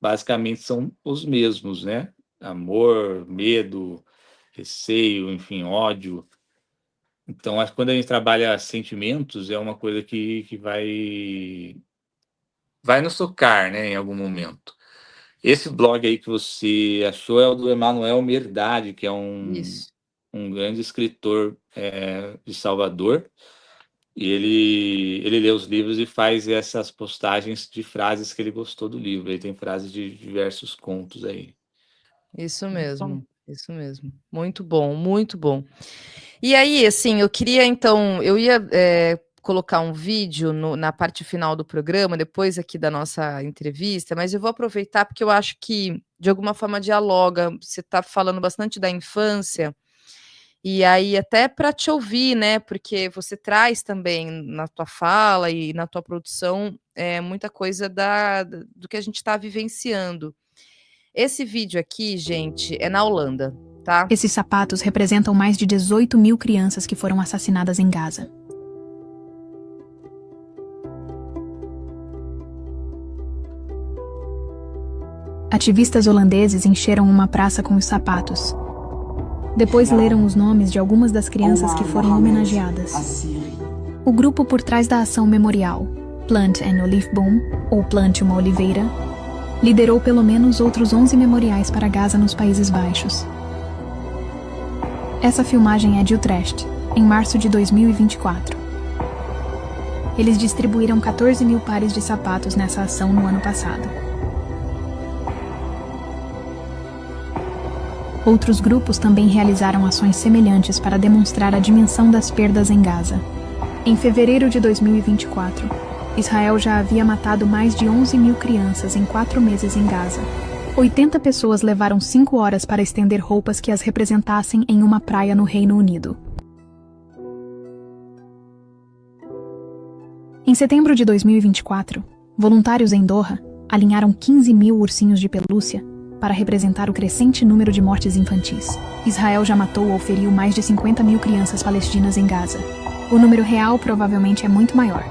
basicamente são os mesmos, né? Amor, medo, receio, enfim, ódio. Então, acho que quando a gente trabalha sentimentos, é uma coisa que vai nos tocar, né, em algum momento. Esse blog aí que você achou é o do Emanuel Merdade, que é um, Isso. um grande escritor de Salvador. E ele lê os livros e faz essas postagens de frases que ele gostou do livro. Ele tem frases de diversos contos aí. Isso Então, mesmo, isso mesmo. Muito bom, muito bom. E aí, assim, eu queria então, eu ia colocar um vídeo na parte final do programa, depois aqui da nossa entrevista, mas eu vou aproveitar porque eu acho que, de alguma forma, dialoga. Você está falando bastante da infância, e aí até para te ouvir, né? Porque você traz também na tua fala e na tua produção muita coisa do que a gente está vivenciando. Esse vídeo aqui, gente, é na Holanda, tá? Esses sapatos representam mais de 18 mil crianças que foram assassinadas em Gaza. Ativistas holandeses encheram uma praça com os sapatos. Depois leram os nomes de algumas das crianças que foram homenageadas. O grupo por trás da ação memorial, Plant an Olive Boom, ou Plante uma Oliveira, liderou pelo menos outros 11 memoriais para Gaza nos Países Baixos. Essa filmagem é de Utrecht, em março de 2024. Eles distribuíram 14 mil pares de sapatos nessa ação no ano passado. Outros grupos também realizaram ações semelhantes para demonstrar a dimensão das perdas em Gaza. Em fevereiro de 2024, Israel já havia matado mais de 11 mil crianças em 4 meses em Gaza. 80 pessoas levaram 5 horas para estender roupas que as representassem em uma praia no Reino Unido. Em setembro de 2024, voluntários em Doha alinharam 15 mil ursinhos de pelúcia para representar o crescente número de mortes infantis. Israel já matou ou feriu mais de 50 mil crianças palestinas em Gaza. O número real provavelmente é muito maior.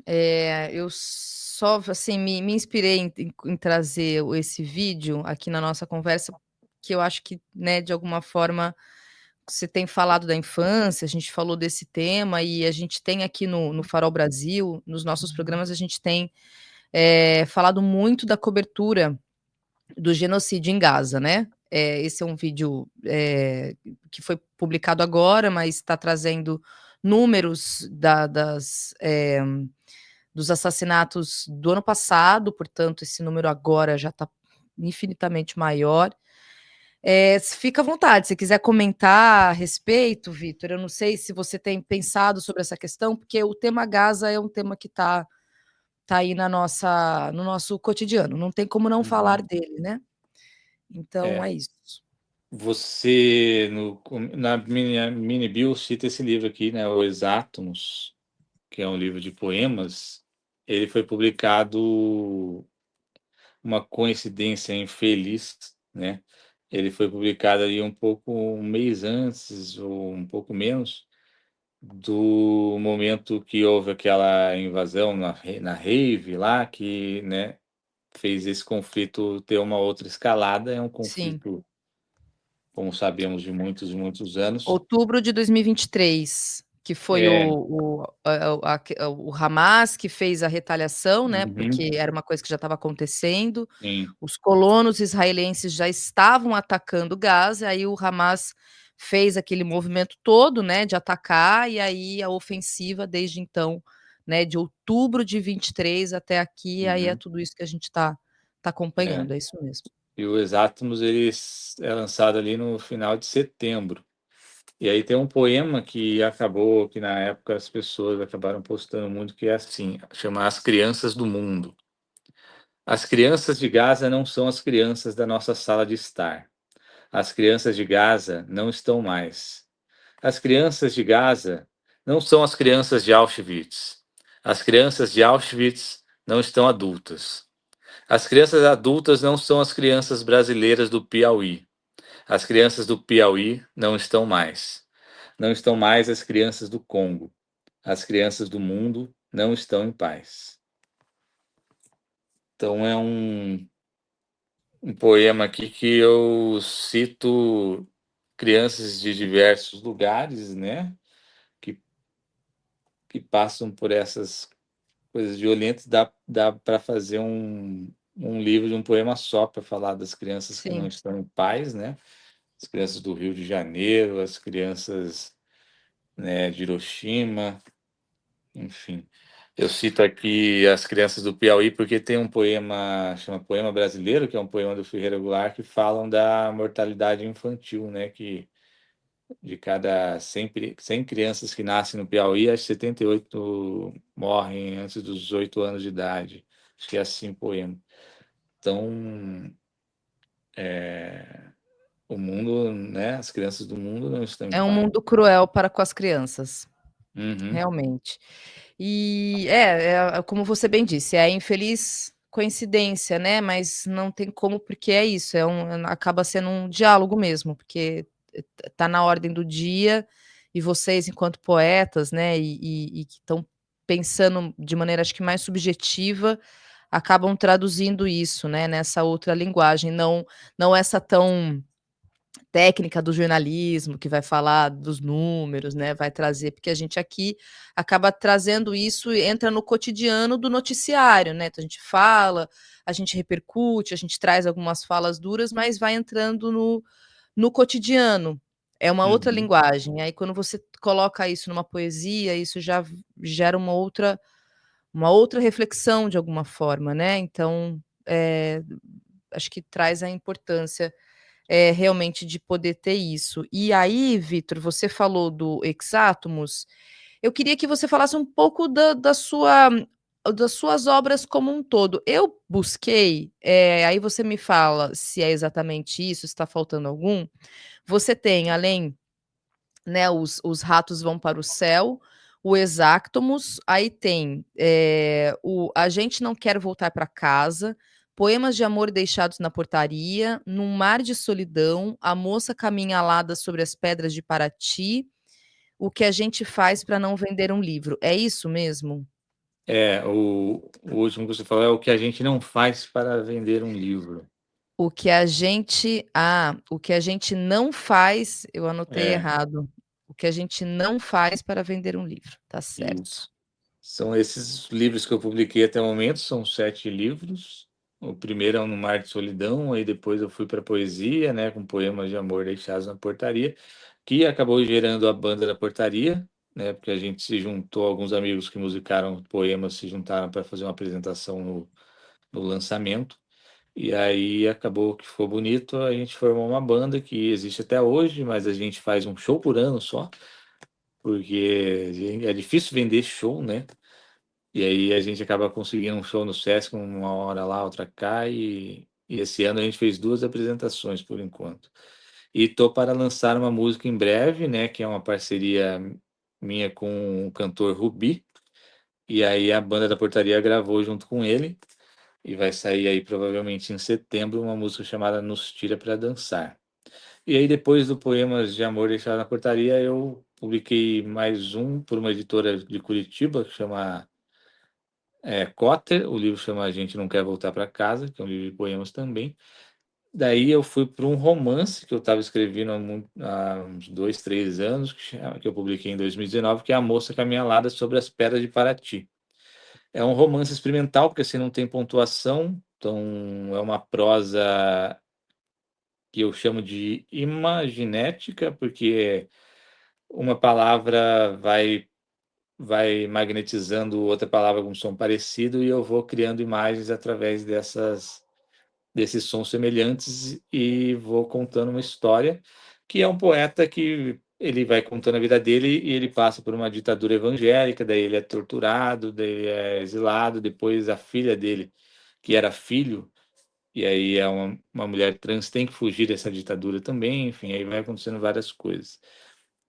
Eu só, assim, me inspirei em trazer esse vídeo aqui na nossa conversa, que eu acho que, né, de alguma forma, você tem falado da infância, a gente falou desse tema, e a gente tem aqui no Farol Brasil, nos nossos programas, a gente tem falado muito da cobertura do genocídio em Gaza, né? Esse é um vídeo que foi publicado agora, mas está trazendo números dos assassinatos do ano passado, portanto, esse número agora já está infinitamente maior. Fica à vontade, se quiser comentar a respeito, Vitor. Eu não sei se você tem pensado sobre essa questão, porque o tema Gaza é um tema que está aí no nosso cotidiano, não tem como não falar dele, né? Então é isso. Você, na minha mini bio, cita esse livro aqui, né, O Exátomos, que é um livro de poemas. Ele foi publicado, uma coincidência infeliz, né? Ele foi publicado ali um mês antes, ou um pouco menos, do momento que houve aquela invasão na rave lá, que, né, fez esse conflito ter uma outra escalada. É um Sim. conflito, como sabemos, de muitos e muitos anos. Outubro de 2023, que foi o Hamas que fez a retaliação, né? Porque era uma coisa que já estava acontecendo. Sim. Os colonos israelenses já estavam atacando Gaza, aí o Hamas fez aquele movimento todo, né, de atacar, e aí a ofensiva desde então, né, de outubro de 23 até aqui, aí é tudo isso que a gente está acompanhando, é isso mesmo. E o Exátomos, ele é lançado ali no final de setembro. E aí tem um poema que acabou, que na época as pessoas acabaram postando muito, que é assim, chama As Crianças do Mundo. As crianças de Gaza não são as crianças da nossa sala de estar. As crianças de Gaza não estão mais. As crianças de Gaza não são as crianças de Auschwitz. As crianças de Auschwitz não estão adultas. As crianças adultas não são as crianças brasileiras do Piauí. As crianças do Piauí não estão mais. Não estão mais as crianças do Congo. As crianças do mundo não estão em paz. Então é um poema aqui que eu cito crianças de diversos lugares, né? Que passam por essas coisas violentas. Dá para fazer um livro de um poema só para falar das crianças que não estão em paz, né? As crianças do Rio de Janeiro, as crianças, né, de Hiroshima, enfim. Eu cito aqui as crianças do Piauí porque tem um poema, chama Poema Brasileiro, que é um poema do Ferreira Goulart, que falam da mortalidade infantil, né? Que de cada 100 crianças que nascem no Piauí, as 78 morrem antes dos 8 anos de idade. Acho que é assim o poema. Então, o mundo, né? As crianças do mundo não estão em É um paz. mundo cruel para com as crianças, Uhum. realmente. E como você bem disse, é a infeliz coincidência, né? Mas não tem como, porque é isso, acaba sendo um diálogo mesmo, porque está na ordem do dia, e vocês, enquanto poetas, né, e que estão pensando de maneira, acho que mais subjetiva, acabam traduzindo isso, né, nessa outra linguagem, não essa tão técnica do jornalismo, que vai falar dos números, né, vai trazer, porque a gente aqui acaba trazendo isso e entra no cotidiano do noticiário, né, então a gente fala, a gente repercute, a gente traz algumas falas duras, mas vai entrando no cotidiano, é uma outra linguagem, aí quando você coloca isso numa poesia, isso já gera uma outra reflexão de alguma forma, né, então, acho que traz a importância realmente de poder ter isso. E aí, Vitor, você falou do Exátomos, eu queria que você falasse um pouco das suas obras como um todo. Eu busquei, aí você me fala se é exatamente isso, se está faltando algum. Você tem, além, né, os Ratos Vão para o Céu, o Exátomos, aí tem o A Gente Não Quer Voltar para Casa, Poemas de Amor Deixados na Portaria, Num Mar de Solidão, A Moça Caminha Alada sobre as Pedras de Paraty, O que a Gente Faz para Não Vender um Livro. É isso mesmo? O último que você falou é o que a gente não faz para vender um livro. O que a gente não faz, eu anotei É, errado. O que a gente não faz para vender um livro, tá certo. isso. São esses livros que eu publiquei até o momento, são 7 livros. O primeiro é um No Mar de Solidão, aí depois eu fui para poesia, né, com poemas de amor deixados na portaria, que acabou gerando a Banda da Portaria, né, porque a gente se juntou, alguns amigos que musicaram poemas se juntaram para fazer uma apresentação no lançamento. E aí acabou que ficou bonito, a gente formou uma banda que existe até hoje, mas a gente faz um show por ano só, porque é difícil vender show, né? E aí a gente acaba conseguindo um show no Sesc, uma hora lá, outra cá, e esse ano a gente fez 2 apresentações por enquanto. E tô para lançar uma música em breve, né, que é uma parceria minha com o cantor Rubi, e aí a Banda da Portaria gravou junto com ele, e vai sair aí provavelmente em setembro uma música chamada Nos Tira para Dançar. E aí depois do Poemas de Amor Deixado na Portaria, eu publiquei mais um por uma editora de Curitiba, que chama Cotter. O livro chama A Gente Não Quer Voltar para Casa, que é um livro de poemas também. Daí eu fui para um romance que eu estava escrevendo há uns 2, 3 anos, que eu publiquei em 2019, que é A Moça Caminhalada sobre as Pedras de Paraty. É um romance experimental, porque assim não tem pontuação, então é uma prosa que eu chamo de imaginética, porque uma palavra vai magnetizando outra palavra com um som parecido e eu vou criando imagens através desses sons semelhantes e vou contando uma história, que é um poeta que ele vai contando a vida dele e ele passa por uma ditadura evangélica, daí ele é torturado, daí ele é exilado, depois a filha dele, que era filho, e aí é uma mulher trans, tem que fugir dessa ditadura também, enfim, aí vai acontecendo várias coisas.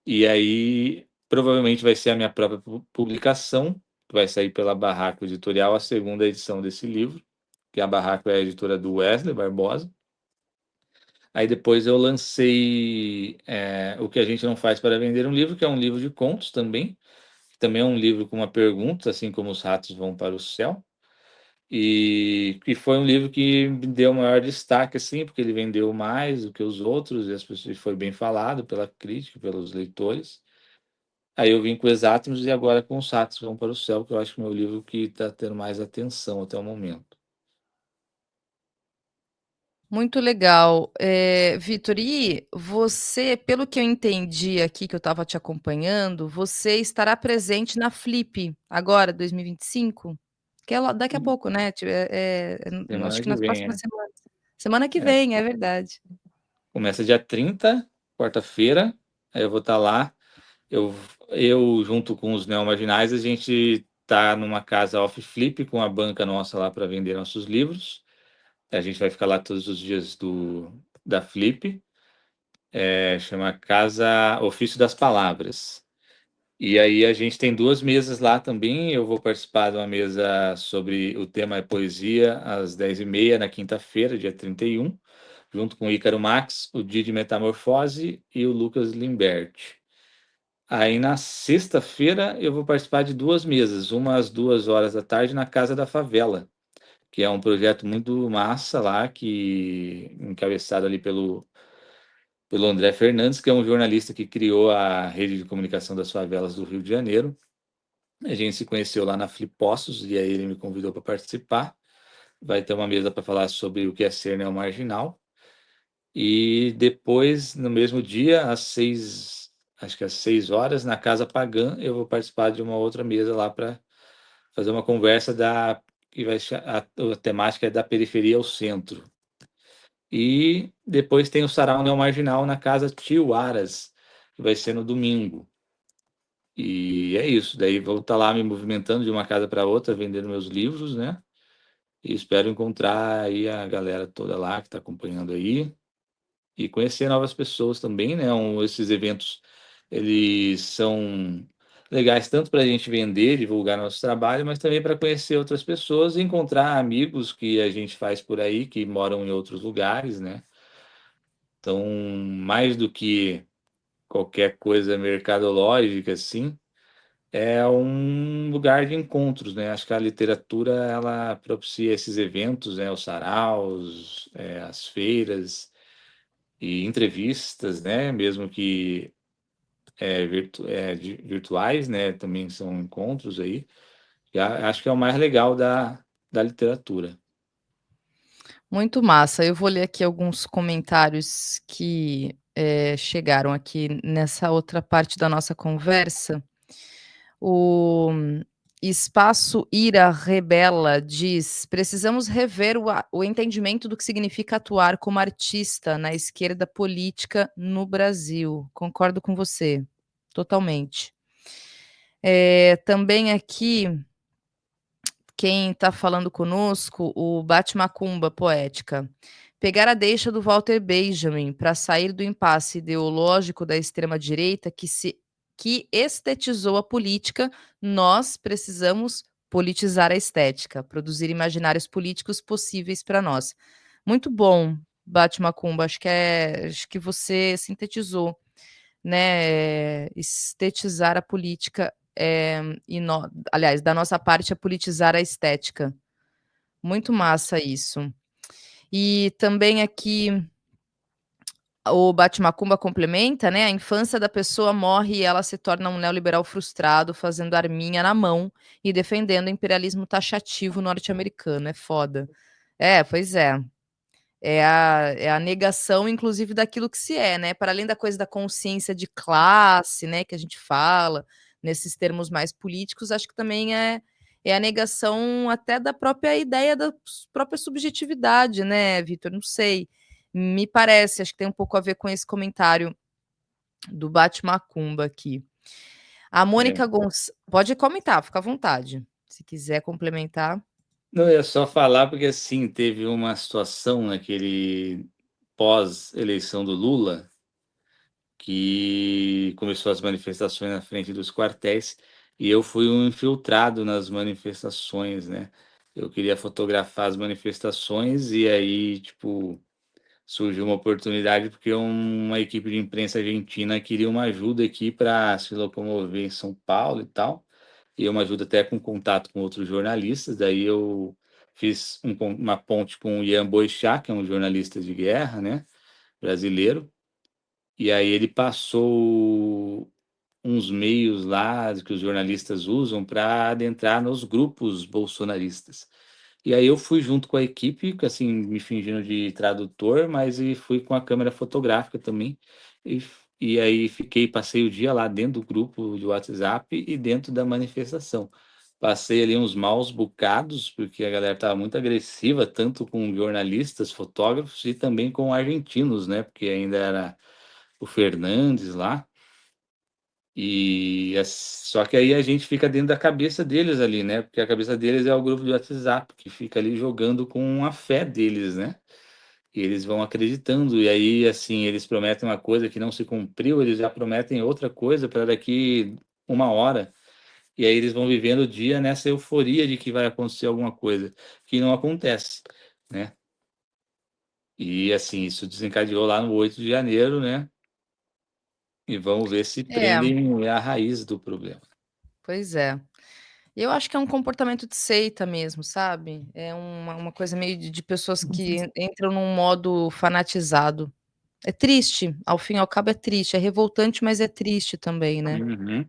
E aí, provavelmente vai ser a minha própria publicação, que vai sair pela Barraco Editorial, a segunda edição desse livro, que a Barraco é a editora do Wesley Barbosa. Aí depois eu lancei O que a gente não faz para vender um livro, que é um livro de contos também, que também é um livro com uma pergunta, assim como Os Ratos Vão para o Céu. E que foi um livro que me deu maior destaque, assim, porque ele vendeu mais do que os outros, e as pessoas foi bem falado pela crítica, pelos leitores. Aí eu vim com Exátimos e agora com Os Ratos Vão para o Céu, que eu acho que é o meu livro que está tendo mais atenção até o momento. Muito legal. Vitor, e você, pelo que eu entendi aqui, que eu estava te acompanhando, você estará presente na Flip agora, 2025? Que é daqui a pouco, né? Acho Semana que que nas vem, próximas é. semanas. Semana que É. vem, é verdade. Começa dia 30, quarta-feira, aí eu vou estar lá. Eu, eu junto com os neomarginais, a gente tá numa casa off-flip com a banca nossa lá para vender nossos livros. A gente vai ficar lá todos os dias da Flip, chama Casa Ofício das Palavras. E aí a gente tem 2 mesas lá também. Eu vou participar de uma mesa sobre o tema é poesia às 10h30 na quinta-feira, dia 31, junto com o Ícaro Max, o Didi Metamorfose e o Lucas Limberti. Aí na sexta-feira eu vou participar de 2 mesas, uma às 2 horas da tarde na Casa da Favela, que é um projeto muito massa lá, que encabeçado ali pelo André Fernandes, que é um jornalista que criou a rede de comunicação das favelas do Rio de Janeiro. A gente se conheceu lá na Flipostos e aí ele me convidou para participar. Vai ter uma mesa para falar sobre o que é ser neomarginal. E depois, no mesmo dia, acho que às 6 horas, na Casa Pagã, eu vou participar de uma outra mesa lá para fazer uma conversa que a temática é da periferia ao centro. E depois tem o Sarau Neomarginal na Casa Tio Aras, que vai ser no domingo. E é isso, daí vou estar lá me movimentando de uma casa para outra, vendendo meus livros, né? E espero encontrar aí a galera toda lá que está acompanhando aí e conhecer novas pessoas também, né? Esses eventos, eles são legais tanto para a gente vender, divulgar nosso trabalho, mas também para conhecer outras pessoas e encontrar amigos que a gente faz por aí, que moram em outros lugares, né? Então, mais do que qualquer coisa mercadológica, assim, é um lugar de encontros, né? Acho que a literatura ela propicia esses eventos, né? Os saraus, as feiras e entrevistas, né? Mesmo que virtuais, né? Também são encontros aí. Acho que é o mais legal da literatura. Muito massa. Eu vou ler aqui alguns comentários que chegaram aqui nessa outra parte da nossa conversa. O Espaço Ira Rebela diz: precisamos rever o entendimento do que significa atuar como artista na esquerda política no Brasil. Concordo com você, totalmente. Também aqui, quem está falando conosco, o Batmacumba Poética. Pegar a deixa do Walter Benjamin para sair do impasse ideológico da extrema-direita que estetizou a política, nós precisamos politizar a estética, produzir imaginários políticos possíveis para nós. Muito bom, Batmacumba, acho que você sintetizou, né? Estetizar a política aliás, da nossa parte é politizar a estética. Muito massa isso. E também aqui o Batmacumba complementa, né? A infância da pessoa morre e ela se torna um neoliberal frustrado, fazendo arminha na mão e defendendo o imperialismo taxativo norte-americano. É foda. Pois é. É a negação, inclusive, daquilo que se é, né? Para além da coisa da consciência de classe, né? Que a gente fala nesses termos mais políticos, acho que também é a negação até da própria ideia da própria subjetividade, né, Vitor? Não sei. Me parece, acho que tem um pouco a ver com esse comentário do Batmacumba aqui. A Mônica Gonçalves. Pode comentar, fica à vontade. Se quiser complementar. Não, eu ia só falar porque, assim, teve uma situação naquele pós-eleição do Lula, que começou as manifestações na frente dos quartéis, e eu fui um infiltrado nas manifestações, né? Eu queria fotografar as manifestações e aí, tipo, surgiu uma oportunidade porque uma equipe de imprensa argentina queria uma ajuda aqui para se locomover em São Paulo e tal, e uma ajuda até com contato com outros jornalistas. Daí eu fiz uma ponte com o Ian Boixá, que é um jornalista de guerra, né, brasileiro, e aí ele passou uns meios lá que os jornalistas usam para adentrar nos grupos bolsonaristas. E aí eu fui junto com a equipe, assim, me fingindo de tradutor, mas e fui com a câmera fotográfica também. E, e aí passei o dia lá dentro do grupo de WhatsApp e dentro da manifestação. Passei ali uns maus bocados, porque a galera estava muito agressiva, tanto com jornalistas, fotógrafos e também com argentinos, né? Porque ainda era o Fernandes lá. Só que aí a gente fica dentro da cabeça deles ali, né? Porque a cabeça deles é o grupo de WhatsApp, que fica ali jogando com a fé deles, né? E eles vão acreditando, e aí, assim, eles prometem uma coisa que não se cumpriu, eles já prometem outra coisa para daqui uma hora. E aí eles vão vivendo o dia nessa euforia de que vai acontecer alguma coisa, que não acontece, né? E, assim, isso desencadeou lá no 8 de janeiro, né? E vamos ver se É, prendem a raiz do problema. pois é. Eu acho que é um comportamento de seita mesmo, sabe? É uma coisa meio de pessoas que entram num modo fanatizado. É triste, ao fim e ao cabo é triste, é revoltante, mas é triste também, né? Uhum.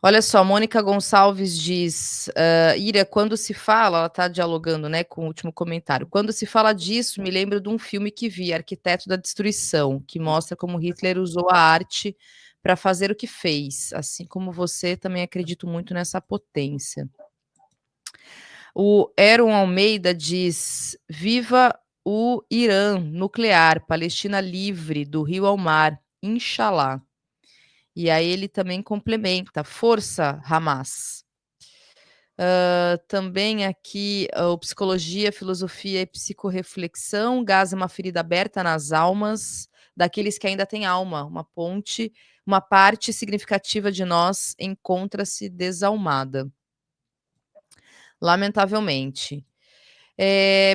Olha só, Mônica Gonçalves diz, Ira, quando se fala, ela está dialogando, né, com o último comentário. Quando se fala disso, me lembro de um filme que vi, Arquiteto da Destruição, que mostra como Hitler usou a arte para fazer o que fez. Assim como você, também acredito muito nessa potência. O Aaron Almeida diz: viva o Irã nuclear, Palestina livre, do rio ao mar, Inshallah. E aí ele também complementa: força, Hamas. Também aqui, o Psicologia, Filosofia e Psicorreflexão, gás é uma ferida aberta nas almas daqueles que ainda têm alma, uma parte significativa de nós encontra-se desalmada. Lamentavelmente.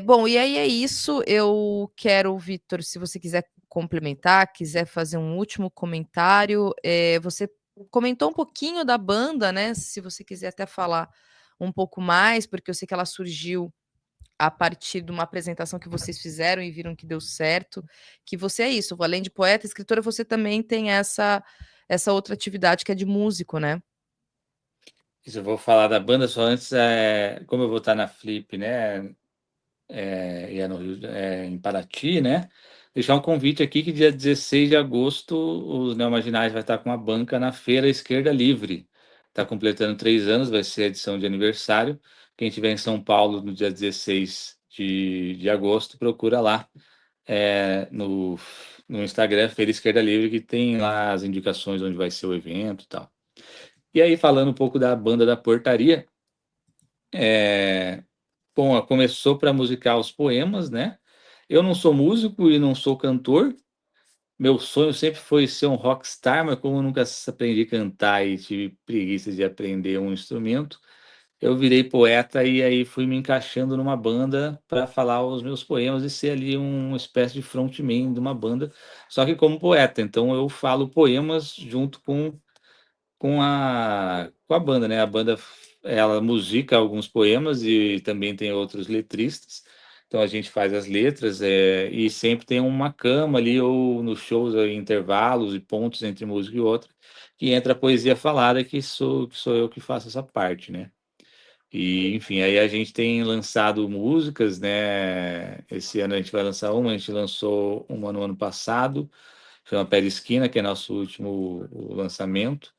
Bom, e aí é isso. Eu quero, Vitor, se você quiser complementar, quiser fazer um último comentário, você comentou um pouquinho da banda, né? Se você quiser até falar um pouco mais, porque eu sei que ela surgiu a partir de uma apresentação que vocês fizeram e viram que deu certo, que você é isso, além de poeta, escritora, você também tem essa outra atividade que é de músico, né? Se eu vou falar da banda só antes, como eu vou estar na Flip, né? E é no Rio, em Paraty, né? Deixar um convite aqui que dia 16 de agosto os Neomarginais vai estar com uma banca na Feira Esquerda Livre. Está completando 3 anos, vai ser a edição de aniversário. Quem estiver em São Paulo no dia 16 de agosto, procura lá no Instagram, Feira Esquerda Livre, que tem lá as indicações onde vai ser o evento e tal. E aí, falando um pouco da banda da Portaria, bom, começou para musicar os poemas, né? Eu não sou músico e não sou cantor. Meu sonho sempre foi ser um rockstar, mas como eu nunca aprendi a cantar e tive preguiça de aprender um instrumento, eu virei poeta e aí fui me encaixando numa banda para falar os meus poemas e ser ali uma espécie de frontman de uma banda, só que como poeta. Então eu falo poemas junto com a banda, né? A banda ela musica alguns poemas e também tem outros letristas. Então a gente faz as letras e sempre tem uma cama ali ou nos shows, intervalos e pontos entre música e outra, que entra a poesia falada, que sou eu que faço essa parte, né? E enfim, aí a gente tem lançado músicas, né? Esse ano a gente vai lançar uma, a gente lançou uma no ano passado, chama Pé de Esquina, que é nosso último lançamento.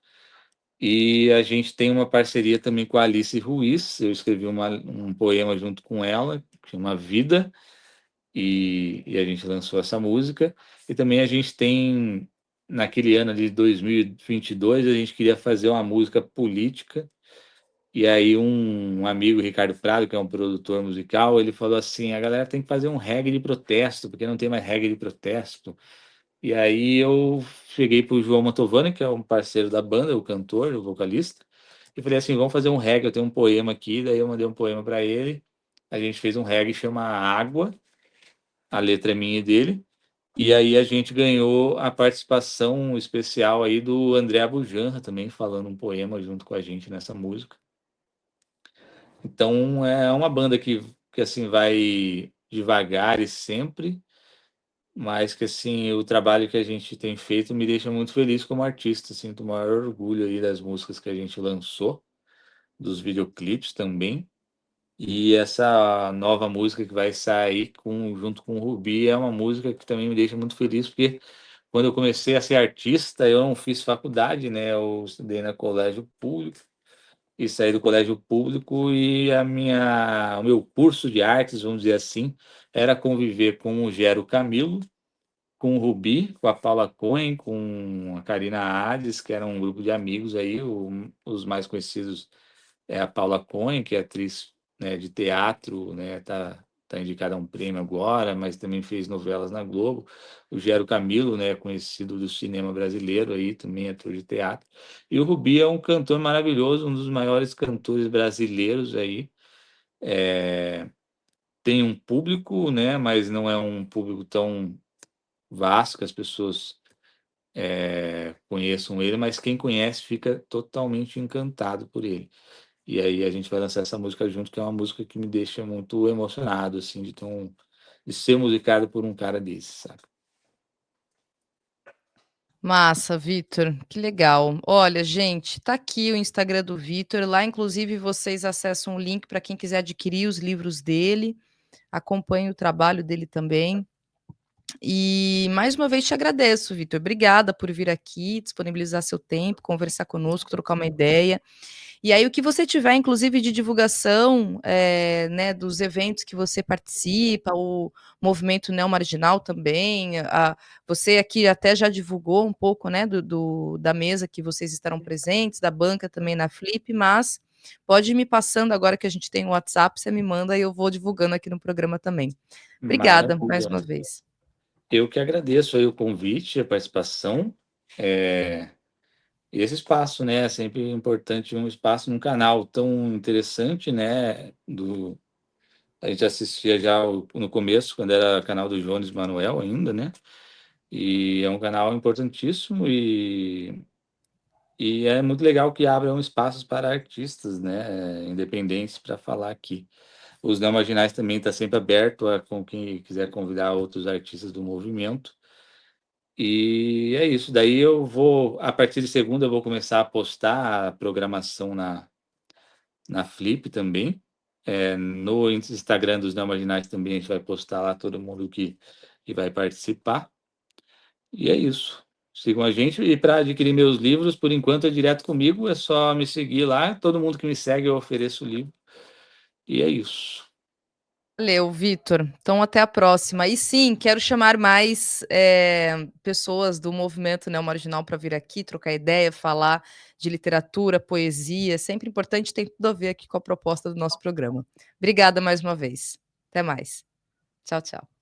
E a gente tem uma parceria também com a Alice Ruiz. Eu escrevi um poema junto com ela, que chama Vida, e a gente lançou essa música. E também a gente tem, naquele ano de 2022, a gente queria fazer uma música política. E aí um amigo, Ricardo Prado, que é um produtor musical, ele falou assim, a galera tem que fazer um reggae de protesto, porque não tem mais reggae de protesto. E aí eu cheguei pro João Mantovani, que é um parceiro da banda, o cantor, o vocalista, e falei assim, vamos fazer um reggae, eu tenho um poema aqui, daí eu mandei um poema para ele, a gente fez um reggae chama Água, a letra é minha e dele, e aí a gente ganhou a participação especial aí do André Abujanra também, falando um poema junto com a gente nessa música. Então é uma banda que assim vai devagar e sempre, mas que assim o trabalho que a gente tem feito me deixa muito feliz como artista, sinto o maior orgulho aí das músicas que a gente lançou, dos videoclipes também. E essa nova música que vai sair junto com o Rubi é uma música que também me deixa muito feliz, porque quando eu comecei a ser artista, eu não fiz faculdade, né? Eu estudei na colégio público e saí do colégio público e o meu curso de artes, vamos dizer assim, era conviver com o Gero Camilo, com o Rubi, com a Paula Cohen, com a Karina Hades, que era um grupo de amigos aí, os mais conhecidos é a Paula Cohen, que é atriz, né, de teatro, né, tá indicada a um prêmio agora, mas também fez novelas na Globo. O Gero Camilo, né, conhecido do cinema brasileiro aí, também é ator de teatro. E o Rubi é um cantor maravilhoso, um dos maiores cantores brasileiros aí. Tem um público, né, mas não é um público tão vasto que as pessoas conheçam ele, mas quem conhece fica totalmente encantado por ele. E aí a gente vai lançar essa música junto, que é uma música que me deixa muito emocionado, assim, de ser musicado por um cara desse, sabe? Massa, Vitor, que legal. Olha, gente, tá aqui o Instagram do Vitor. Lá, inclusive, vocês acessam o link para quem quiser adquirir os livros dele. Acompanhe o trabalho dele também. E mais uma vez te agradeço, Vitor. Obrigada por vir aqui, disponibilizar seu tempo, conversar conosco, trocar uma ideia. E aí, o que você tiver, inclusive, de divulgação, né, dos eventos que você participa, o movimento neomarginal também, você aqui até já divulgou um pouco, né, da mesa que vocês estarão presentes, da banca também na Flip, mas pode ir me passando agora que a gente tem o WhatsApp, você me manda e eu vou divulgando aqui no programa também. Obrigada, mais Maravilha. uma vez. Eu que agradeço aí o convite, a participação, e esse espaço, né? É sempre importante um espaço num canal tão interessante, né? A gente assistia já no começo, quando era canal do Jones Manuel ainda, né? E é um canal importantíssimo E é muito legal que abram espaços para artistas, né, independentes para falar aqui. Os Não Marginais também está sempre aberto a com quem quiser convidar outros artistas do movimento. E é isso. Daí eu vou, a partir de segunda, eu vou começar a postar a programação na Flip também. No Instagram dos Não Marginais também a gente vai postar lá todo mundo que vai participar. E é isso. Sigam a gente. E para adquirir meus livros, por enquanto é direto comigo, é só me seguir lá. Todo mundo que me segue eu ofereço o livro. E é isso. Valeu, Vitor. Então, até a próxima. E sim, quero chamar mais pessoas do movimento neomarginal para vir aqui, trocar ideia, falar de literatura, poesia. Sempre importante, tem tudo a ver aqui com a proposta do nosso programa. Obrigada mais uma vez. Até mais. Tchau, tchau.